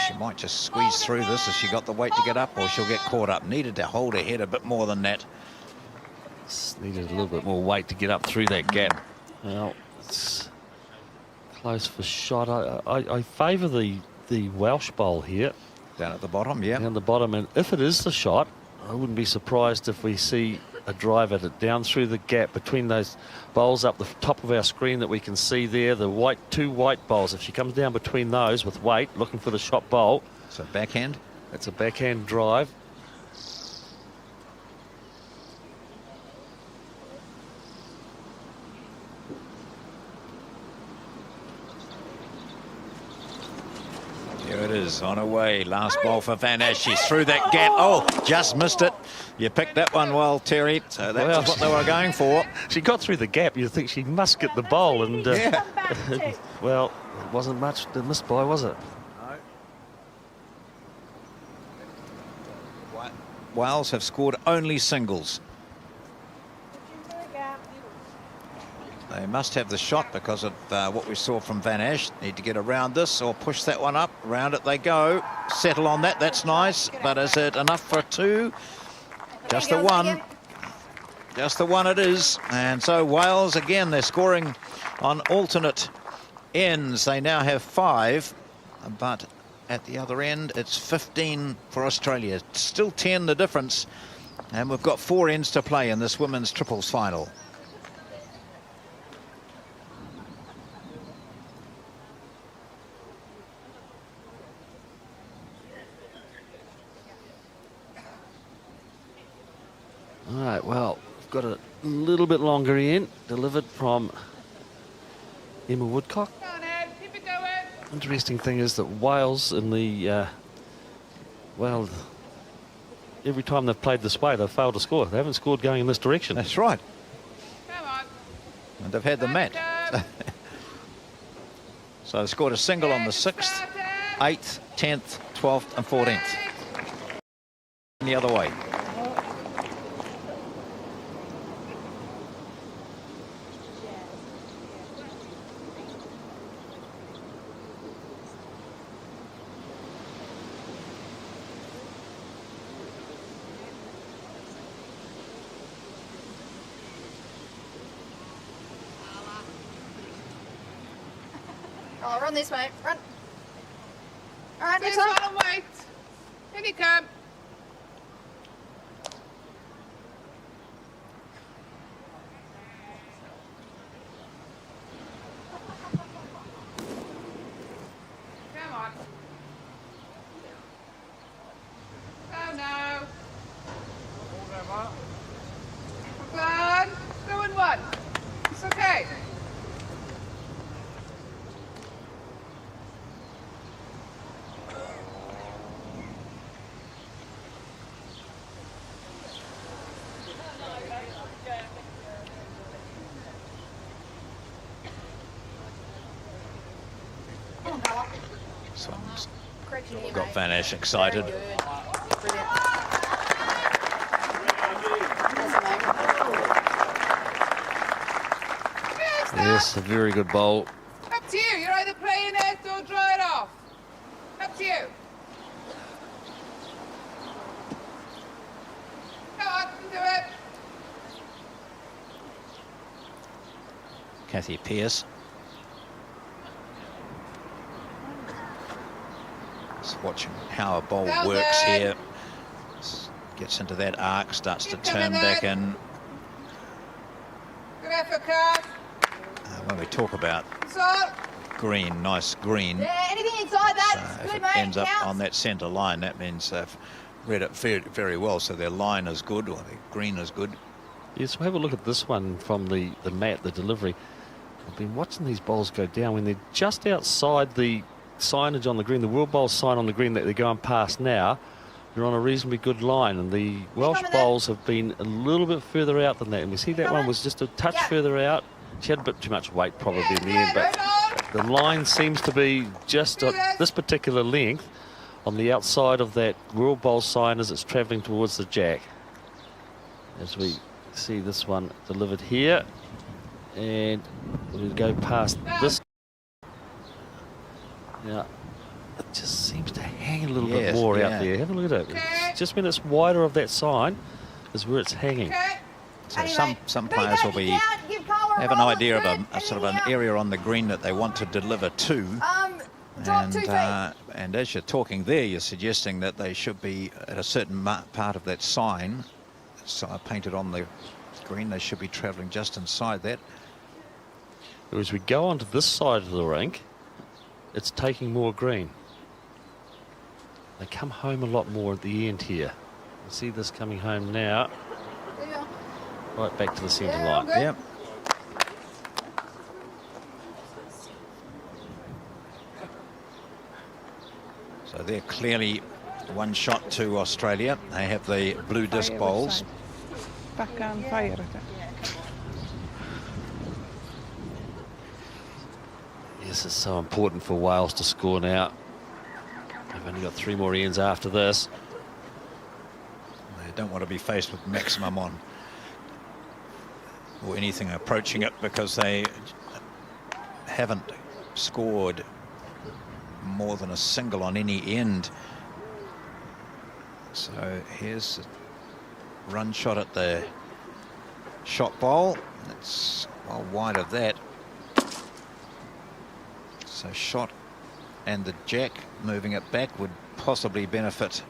She might just squeeze through this if she got the weight to get up, or she'll get caught up. Needed to hold her head a bit more than that. Needed a little bit more weight to get up through that gap. Well, it's close for shot. I favour the Welsh bowl here. Down at the bottom, yeah. Down the bottom, and if it is the shot, I wouldn't be surprised if we see a drive at it down through the gap between those bowls up the top of our screen that we can see there. The 2 white bowls. If she comes down between those with weight, looking for the shot bowl. It's a backhand. It's a backhand drive. Here it is, on her way. Last ball for Van Ash. She's through that gap. Oh, just missed it. You picked that one well, Terry. So that was what they were going for. She got through the gap. You think she must get the bowl. And yeah. Well, it wasn't much to miss by, was it? No. Wales have scored only singles. They must have the shot because of what we saw from Van Ash. Need to get around this or push that one up. Around it they go. Settle on that. That's nice. But is it enough for a 2? Just the one. Just the one it is. And so Wales, again, they're scoring on alternate ends. They now have 5. But at the other end, it's 15 for Australia. Still 10 the difference. And we've got 4 ends to play in this women's triples final. All right, well, we've got a little bit longer in, delivered from Emma Woodcock. Interesting thing is that Wales in the, well, every time they've played this way, they've failed to score. They haven't scored going in this direction. That's right. Come on. And they've had the mat. So they scored a single on the 6th, 8th, 10th, 12th and 14th. The other way. Oh, run this, mate. Run. All right, next Sit one. on and wait. Here you come. Come on. Oh no. Come on. 2 and 1. It's okay. This one's got Van Ash excited. Brilliant. Yes, a very good bowl. Up to you. You're either playing it or draw it off. Up to you. Come on, you can do it. Kathy Pearce. Just watching how a bowl Well works done. here. Gets into that arc, starts to Keep turn coming back in. in. Good effort, Carl. When we talk about That's all. green, nice green, Yeah, anything inside that, if good, it mate. ends up Counts. on that centre line, that means they've read it very, very well. So their line is good, or their green is good. Yes, we'll have a look at this one from the mat, the delivery. I've been watching these bowls go down when they're just outside the signage on the green, the World Bowl sign on the green that they're going past now. you're on a reasonably good line, and the Welsh bowls have been a little bit further out than that. And we see that one was just a touch further out. She had a bit too much weight probably in the end, but the line seems to be just at this particular length on the outside of that World Bowl sign as it's travelling towards the jack. As we see this one delivered here, and we'll go past this. Yeah. It just seems to hang a little bit more out there. Have a look at it. It's just when it's wider of that sign is where it's hanging. So some players will have an idea of a sort of an area on the green that they want to deliver to. And as you're talking there, you're suggesting that they should be at a certain part of that sign painted on the green. They should be travelling just inside that. As we go onto this side of the rink, it's taking more green. They come home a lot more at the end here. You see this coming home now. Right back to the centre line. Yep. So they're clearly one shot to Australia. They have the blue disc bowls. Back on fire. Yes, it's so important for Wales to score now. They've only got 3 more ends after this. They don't want to be faced with maximum on or anything approaching it, because they haven't scored more than a single on any end. So here's a run shot at the shot bowl. It's well wide of that. So shot and the jack moving it back would possibly benefit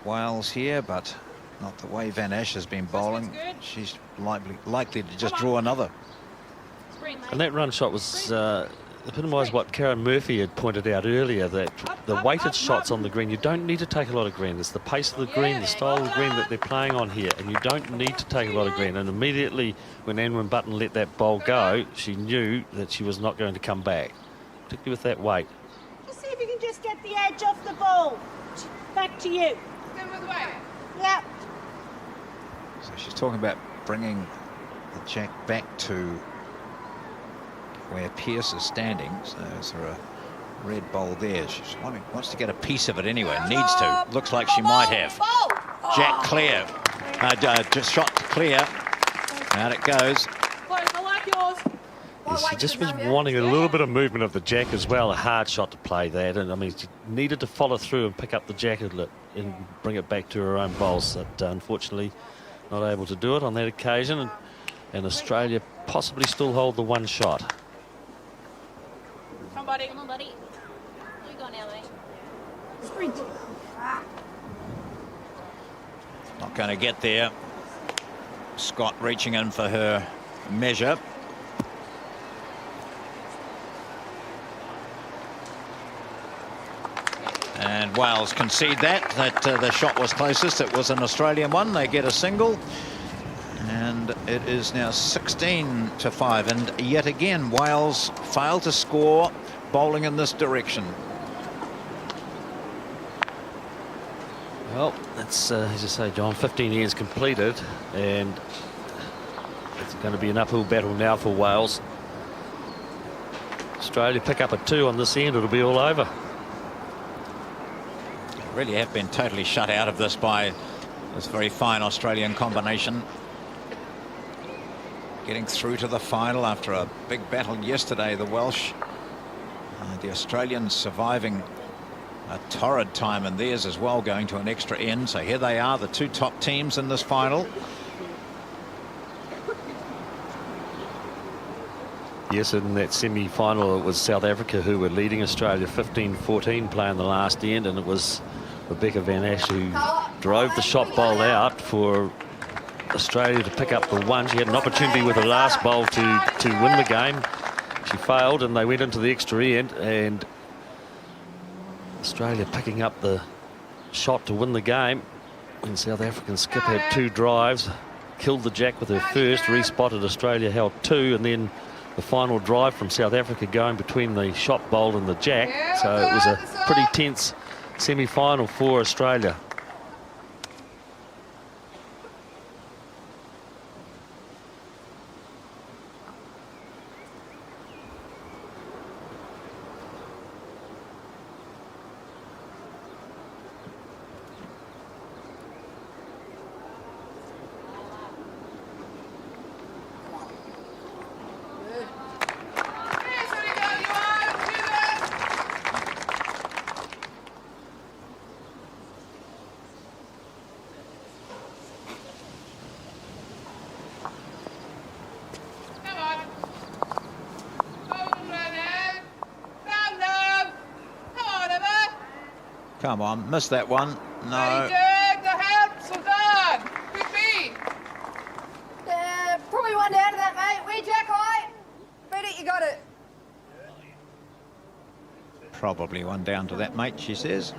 Wales here, but not the way Van Ash has been bowling. She's likely to just draw another. And that run shot was epitomised what Karen Murphy had pointed out earlier, that the weighted shots on the green, you don't need to take a lot of green. It's the pace of the green, the style of the green that they're playing on here, and you don't need to take a lot of green. And immediately when Anwin Button let that bowl go, she knew that she was not going to come back, particularly with that weight. Just see if you can just get the edge off the ball. Back to you. Yeah. So she's talking about bringing the jack back to where Pearce is standing. So is there a red bowl there? She wants to get a piece of it anyway. Needs to. Looks like she might have. Jack clear. Just shot clear. Out it goes. I like yours. Yes, she just was wanting a little bit of movement of the jack as well. A hard shot to play that, and I mean she needed to follow through and pick up the jack and bring it back to her own bowls. But unfortunately, not able to do it on that occasion, and Australia possibly still hold the one shot. Come, buddy. Come on, buddy. You go now, mate. Sprint. Not going to get there. Scott reaching in for her measure. And Wales concede that the shot was closest. It was an Australian one. They get a single. And it is now 16-5. And yet again, Wales failed to score bowling in this direction. Well, that's, as you say, John, 15 years completed. And it's going to be an uphill battle now for Wales. Australia pick up a 2 on this end. It'll be all over. Really have been totally shut out of this by this very fine Australian combination. Getting through to the final after a big battle yesterday, the Welsh. The Australians surviving a torrid time in theirs as well, going to an extra end. So here they are, the 2 top teams in this final. Yes, in that semi-final it was South Africa who were leading Australia 15-14 playing the last end, and it was Rebecca Van Ash who drove the shot bowl out for Australia to pick up the 1. She had an opportunity with her last bowl to win the game. She failed, and they went into the extra end, and Australia picking up the shot to win the game. And South African skip had 2 drives, killed the jack with her first, respotted Australia, held 2, and then the final drive from South Africa going between the shot bowl and the jack. So it was a pretty tense semi-final for Australia. Come on, missed that one. Very No. good. The help, Sultan. Good beat. Probably one down to that, mate. We Jack high. Beat it, you got it. Probably one down to that, mate, she says.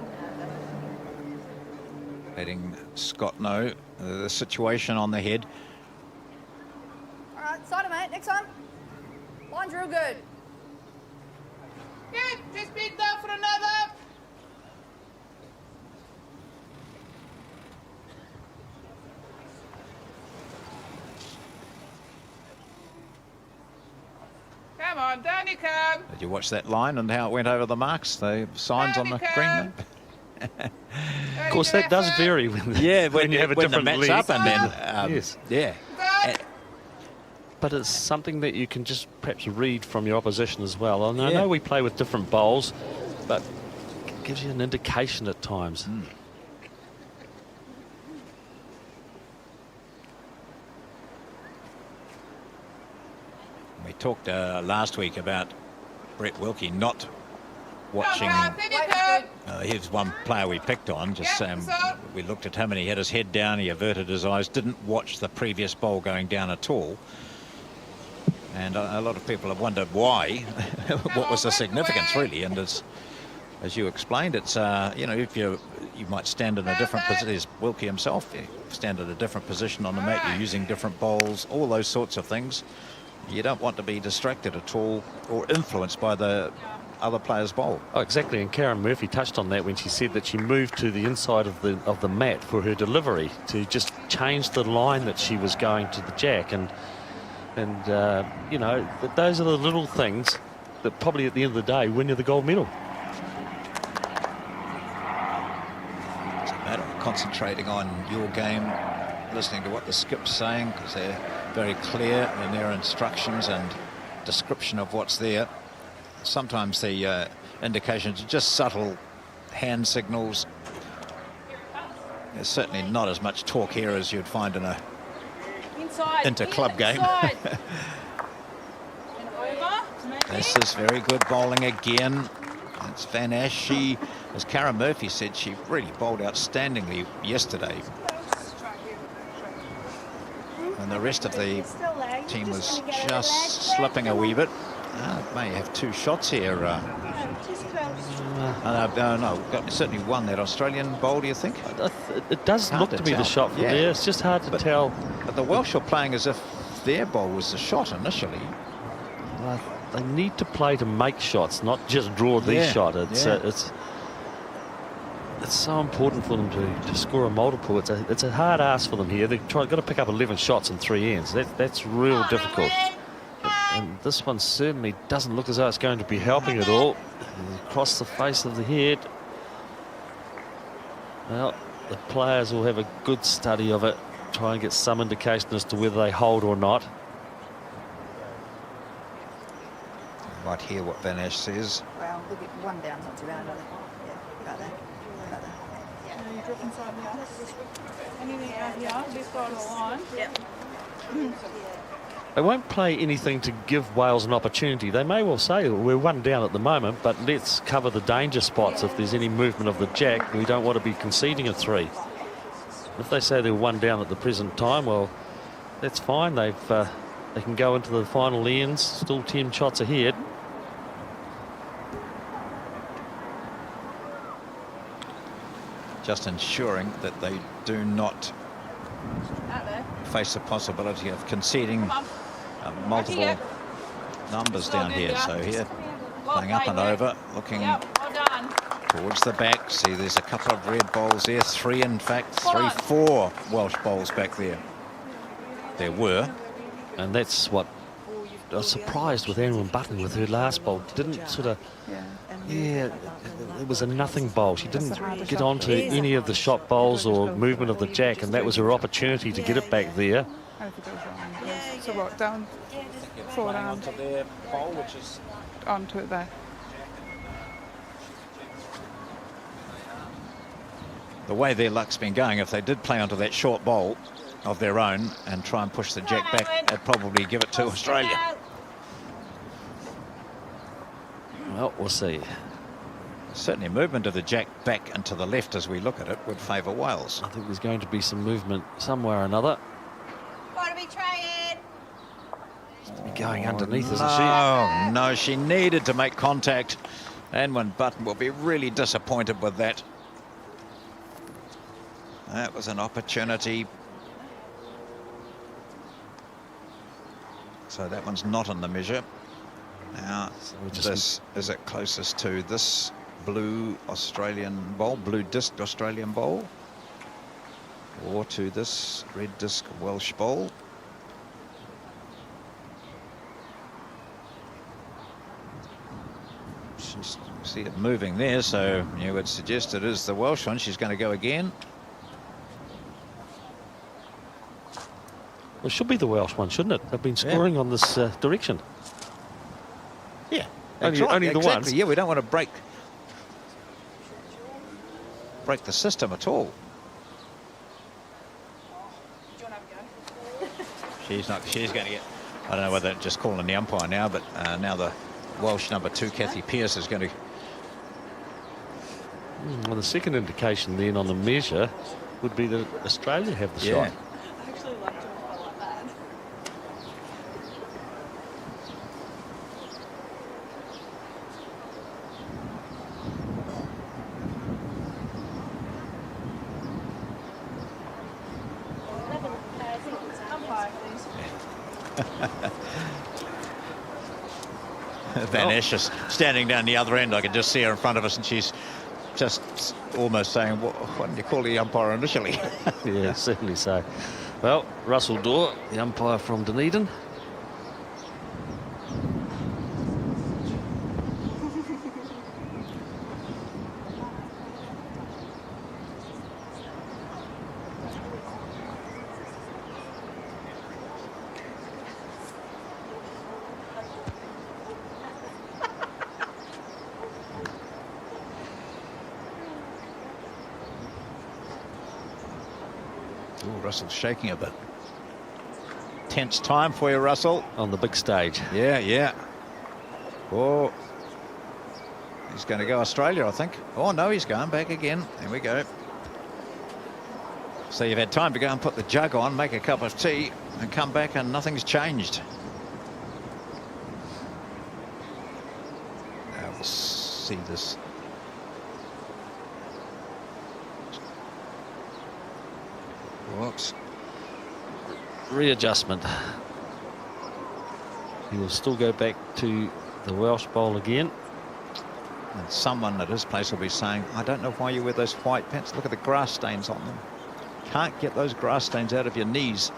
Letting Scott know the situation on the head. All right, side it, mate. Next time. Line's real good. Yeah, just beat that for another. Come on, down you come. Did you watch that line and how it went over the marks? The signs on the green? Of course, that does vary when, Yeah, when you have a when the different mat's league. up and then yes. yeah. But it's something that you can just perhaps read from your opposition as well. And I Yeah. know we play with different bowls, but it gives you an indication at times. We talked last week about Brett Wilkie not watching. Here's one player we picked on. Just we looked at him and he had his head down, he averted his eyes, didn't watch the previous bowl going down at all. And a lot of people have wondered why. What was the significance, really? And as you explained, it's you know, if you might stand in a different position. There's Wilkie himself. You stand in a different position on the mat. You're using different bowls, all those sorts of things. You don't want to be distracted at all or influenced by the other player's bowl. Oh, exactly. And Karen Murphy touched on that when she said that she moved to the inside of the mat for her delivery to just change the line that she was going to the jack. And you know, those are the little things that probably at the end of the day win you the gold medal. It's a matter of concentrating on your game, listening to what the skip's saying, because they're very clear in their instructions and description of what's there. Sometimes the indications are just subtle hand signals. There's certainly not as much talk here as you'd find in a Inside. inter-club game. Inside. And over. This is very good bowling again. It's Van Ash. She, as Karen Murphy said, she really bowled outstandingly yesterday. And the rest of the team was just slipping a wee bit. May have two shots here. No, certainly one that Australian bowl, do you think? It does Hard look to to be the tell. shot from Yeah. there. It's just hard to tell. But the Welsh are playing as if their bowl was the shot initially. They need to play to make shots, not just draw the Yeah, shot. It's yeah. it's so important for them to score a multiple. It's a hard ask for them here. They've got to pick up 11 shots in 3 ends. That's real difficult. And this one certainly doesn't look as though it's going to be helping at all. Across the face of the head. Well, the players will have a good study of it, try and get some indication as to whether they hold or not. You might hear what Van Ash says. Well, look at one down, not too bad, are they? Yeah, about that. About that. You drop inside here. Anything out here, this side of the line. Yep. They won't play anything to give Wales an opportunity. They may well say, well, we're one down at the moment, but let's cover the danger spots. If there's any movement of the jack, we don't want to be conceding a 3. If they say they're one down at the present time, well, that's fine. They can go into the final ends, still 10 shots ahead. Just ensuring that they do not face the possibility of conceding multiple numbers down here. So here, playing up and over, looking Yep, well done. Towards the back. See, there's a couple of red bowls there. 3, in fact, 4 Welsh bowls back there. There were. And that's what I was surprised with Aaron Button with her last bowl. Didn't sort of, it was a nothing bowl. She didn't get onto any of the shot bowls or movement of the jack, and that was her opportunity to get it back there. So what, down, forward arm, Onto their bowl, which is onto it there. the way their luck's been going. If they did play onto that short bowl of their own and try and push the jack back, they'd probably give it to Australia. Well, we'll see. Certainly movement of the jack back and to the left as we look at it would favour Wales. I think there's going to be some movement somewhere or another. What are we trying? Be going underneath, isn't she? Oh, no, she needed to make contact. And when Button will be really disappointed with that. That was an opportunity. So that one's not in the measure. Now, this is it closest to this blue Australian bowl, blue disc Australian bowl, or to this red disc Welsh bowl. You see it moving there, so you would suggest it is the Welsh one. She's going to go again. Well, it should be the Welsh one, shouldn't it? They've been scoring on this direction. Yeah, only the ones. Yeah, we don't want to break the system at all. She's not. She's going to get. I don't know whether just calling the umpire now, but now the Welsh number 2, Kathy Pearce, is going to. Well, the second indication then on the measure would be that Australia have the shot. I actually like to like that. Van Esch is standing down the other end. I can just see her in front of us, and she's just almost saying, what did you call the umpire initially? Yeah, certainly so. Well, Russell Dorr, the umpire from Dunedin. Russell's shaking a bit. Tense time for you, Russell. On the big stage. Yeah, yeah. Oh, he's going to go Australia, I think. Oh, no, he's going back again. There we go. So you've had time to go and put the jug on, make a cup of tea, and come back, and nothing's changed. Now we'll see this. Whoops. Readjustment. He will still go back to the Welsh bowl again. And someone at his place will be saying, I don't know why you wear those white pants. Look at the grass stains on them. Can't get those grass stains out of your knees.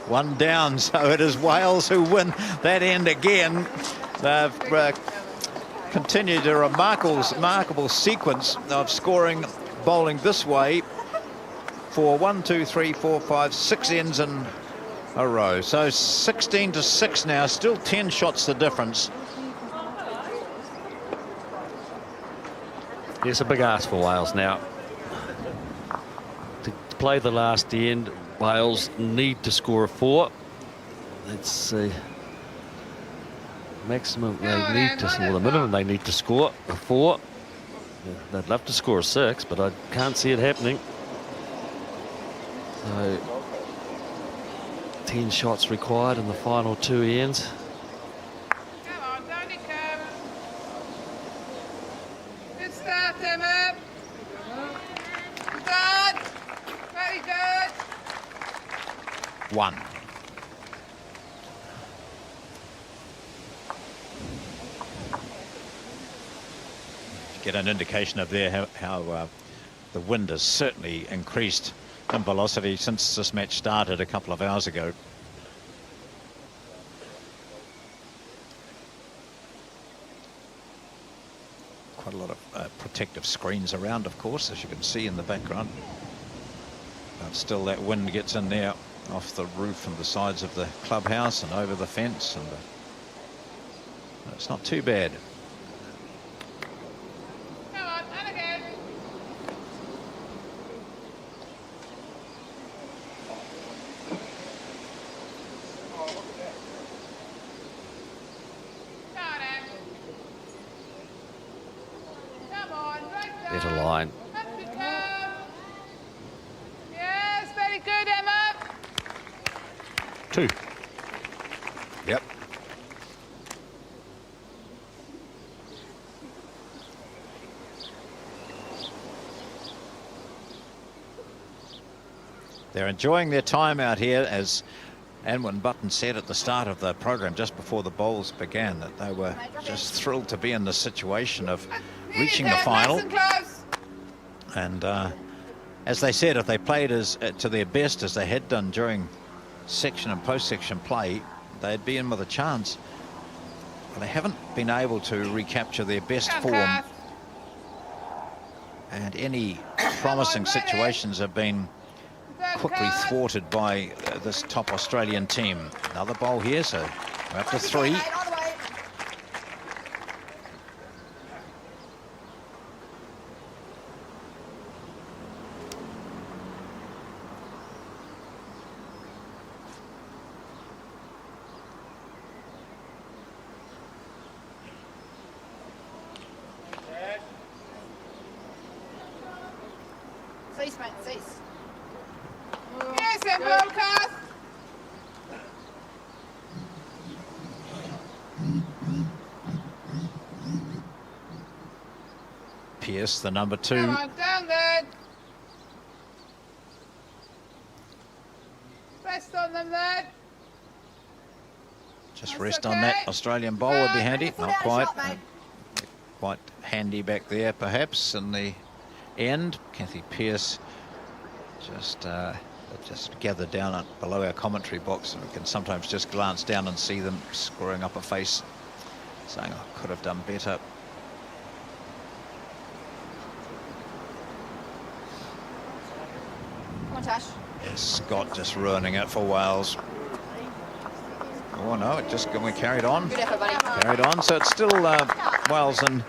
One down, so it is Wales who win that end again. They've continued a remarkable sequence of scoring, bowling this way for 1, 2, 3, 4, 5, 6 ends in a row. So 16-6 now, still 10 shots the difference. It's a big ask for Wales now. To play the last end, Wales need to score a 4. Let's see. Maximum they need to, or the minimum they need to score a 4. They'd love to score a 6, but I can't see it happening. So 10 shots required in the final 2 ends. Come on, Danica. Good start, Emma. Good done. Very good. 1. get an indication of there how the wind has certainly increased in velocity since this match started a couple of hours ago. Quite a lot of protective screens around, of course, as you can see in the background. But still that wind gets in there off the roof and the sides of the clubhouse and over the fence, and it's not too bad. Come on, and again. Come on, right down. Better line. Up you come. Yes, very good, Emma. 2. Yep. They're enjoying their time out here, as Anwin Button said at the start of the program, just before the bowls began, that they were just thrilled to be in the situation of reaching the final. And as they said, if they played to their best as they had done during section and post-section play, they'd be in with a chance. But they haven't been able to recapture their best form, and any promising situations have been quickly thwarted by this top Australian team. Another bowl here, so we're up to 3. Cease, mate, cease. Yes, and broadcast. Pearce, the number 2. Come on, down there. Rest on them there. Just rest on that Australian bowl would be handy. Not quite. Quite handy back there, perhaps, in the end. Kathy Pearce just gathered down below our commentary box, and we can sometimes just glance down and see them screwing up a face, saying, I could have done better. Come on, Tash. Scott just ruining it for Wales. Oh no, it just we carried on. Good effort, buddy. Carried on, so it's still Wales in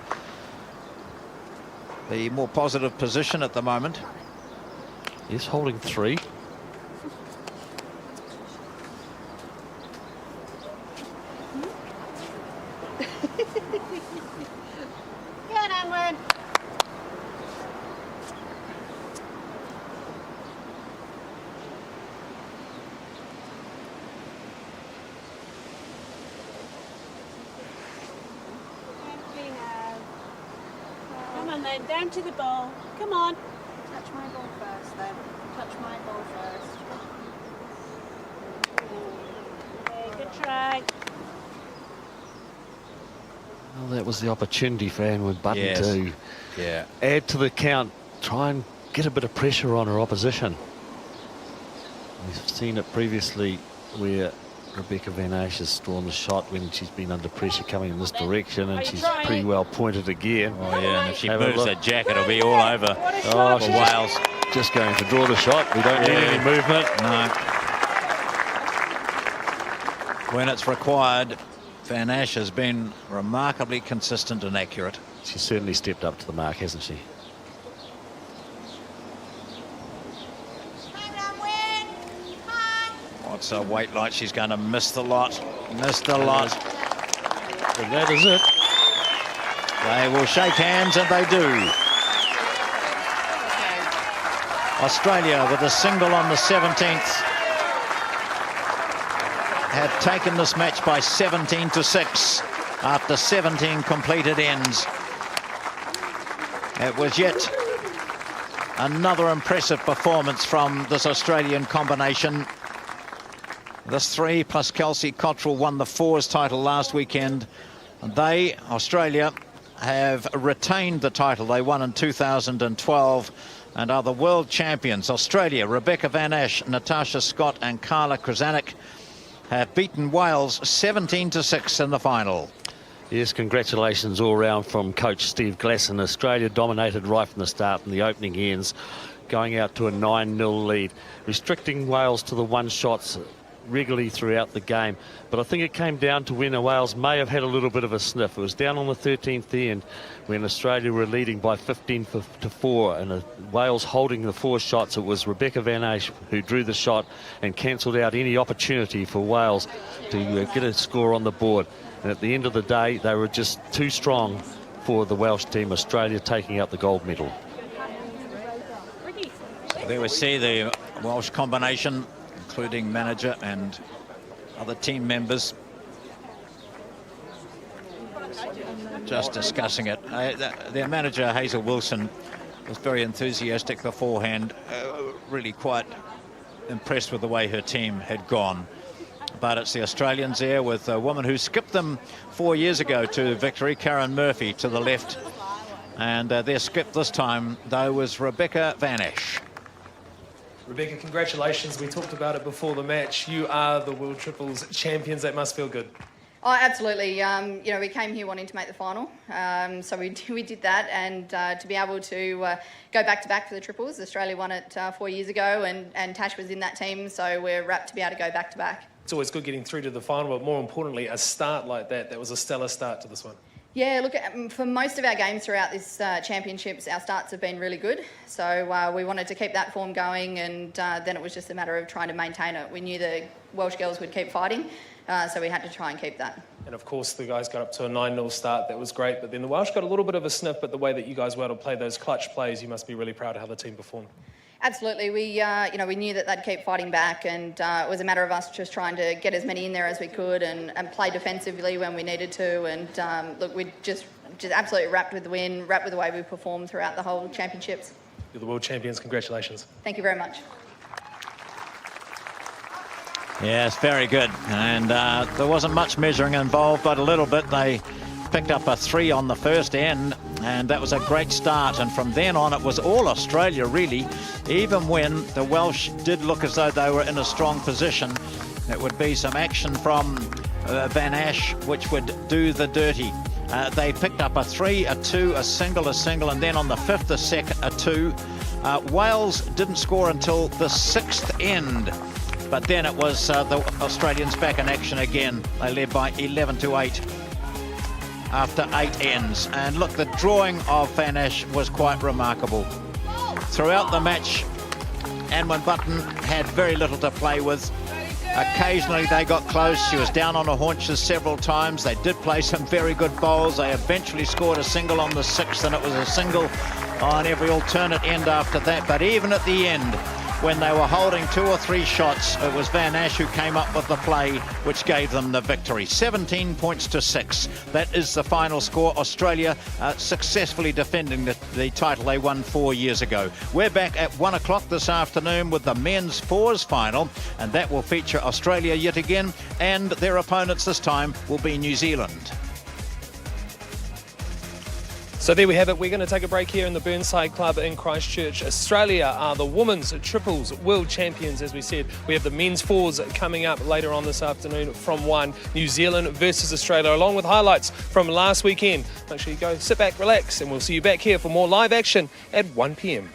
the more positive position at the moment. He's holding 3. Good, Anwin. Come on then, down to the ball. Come on. Touch my ball first, then. Touch my ball first. Okay, good try. Well, that was the opportunity for Anwin Button Yes. to add to the count, try and get a bit of pressure on her opposition. We've seen it previously where Rebecca Van Asch has drawn the shot when she's been under pressure coming in this direction, and she's pretty well pointed again. Oh yeah, and if she Have a moves look. that jacket, it'll be all over Oh, for she's Wales. just going to draw the shot. We don't need any movement. No. When it's required, Van Asch has been remarkably consistent and accurate. She's certainly stepped up to the mark, hasn't she? What's her weight like? She's going to miss the lot. Missed the lot. And that is it. They will shake hands, and they do. Australia, with a single on the 17th, have taken this match by 17-6 after 17 completed ends. It was yet another impressive performance from this Australian combination. This 3 plus Kelsey Cottrell won the 4s title last weekend. And they, Australia, have retained the title they won in 2012 and are the world champions. Australia, Rebecca Van Ash, Natasha Scott and Carla Krasanik have beaten Wales 17-6 in the final. Yes, congratulations all round from coach Steve Glasson. Australia dominated right from the start in the opening ends, going out to a 9-0 lead, restricting Wales to the one shots regularly throughout the game. But I think it came down to when Wales may have had a little bit of a sniff. It was down on the 13th end when Australia were leading by 15-4, and Wales holding the 4 shots. It was Rebecca Van Ash who drew the shot and cancelled out any opportunity for Wales to get a score on the board. And at the end of the day, they were just too strong for the Welsh team, Australia taking out the gold medal. So there we see the Welsh combination, including manager and other team members, just discussing it. Their manager, Hazel Wilson, was very enthusiastic beforehand, really quite impressed with the way her team had gone. But it's the Australians there with a woman who skipped them 4 years ago to victory, Karen Murphy, to the left. And their skip this time, though, was Rebecca Van Ash. Rebecca, congratulations. We talked about it before the match. You are the World Triples champions. That must feel good. Oh, absolutely. You know, we came here wanting to make the final, so we did that, and to be able to go back-to-back for the triples. Australia won it 4 years ago, and Tash was in that team, so we're rapt to be able to go back-to-back. It's always good getting through to the final, but more importantly, a start like that was a stellar start to this one. Yeah, look, for most of our games throughout this championships, our starts have been really good. So we wanted to keep that form going, and then it was just a matter of trying to maintain it. We knew the Welsh girls would keep fighting, so we had to try and keep that. And of course, the guys got up to a 9-0 start. That was great. But then the Welsh got a little bit of a sniff, but the way that you guys were able to play those clutch plays, you must be really proud of how the team performed. Absolutely. We knew that they'd keep fighting back, and it was a matter of us just trying to get as many in there as we could and play defensively when we needed to. And look, we just absolutely wrapped with the win, wrapped with the way we performed throughout the whole championships. You're the world champions. Congratulations. Thank you very much. Yes, very good. And there wasn't much measuring involved, but a little bit. They picked up a 3 on the first end, and that was a great start. And from then on, it was all Australia, really. Even when the Welsh did look as though they were in a strong position, it would be some action from Van Ash, which would do the dirty. They picked up a 3, a 2, a single, and then on the 5th, a second, a 2. Wales didn't score until the 6th end. But then it was the Australians back in action again. They led by 11-8 after 8 ends. And look, the drawing of Van Ash was quite remarkable. Throughout the match, Anwen Button had very little to play with. Occasionally they got close. She was down on her haunches several times. They did play some very good bowls. They eventually scored a single on the 6th, and it was a single on every alternate end after that. But even at the end, when they were holding 2 or 3 shots, it was Van Ash who came up with the play which gave them the victory. 17 points to 6. That is the final score. Australia successfully defending the title they won 4 years ago. We're back at 1 o'clock this afternoon with the men's fours final, and that will feature Australia yet again, and their opponents this time will be New Zealand. So there we have it. We're going to take a break here in the Burnside Club in Christchurch. Australia are the women's triples world champions, as we said. We have the men's fours coming up later on this afternoon from 1. New Zealand versus Australia, along with highlights from last weekend. Make sure you go sit back, relax, and we'll see you back here for more live action at 1 p.m.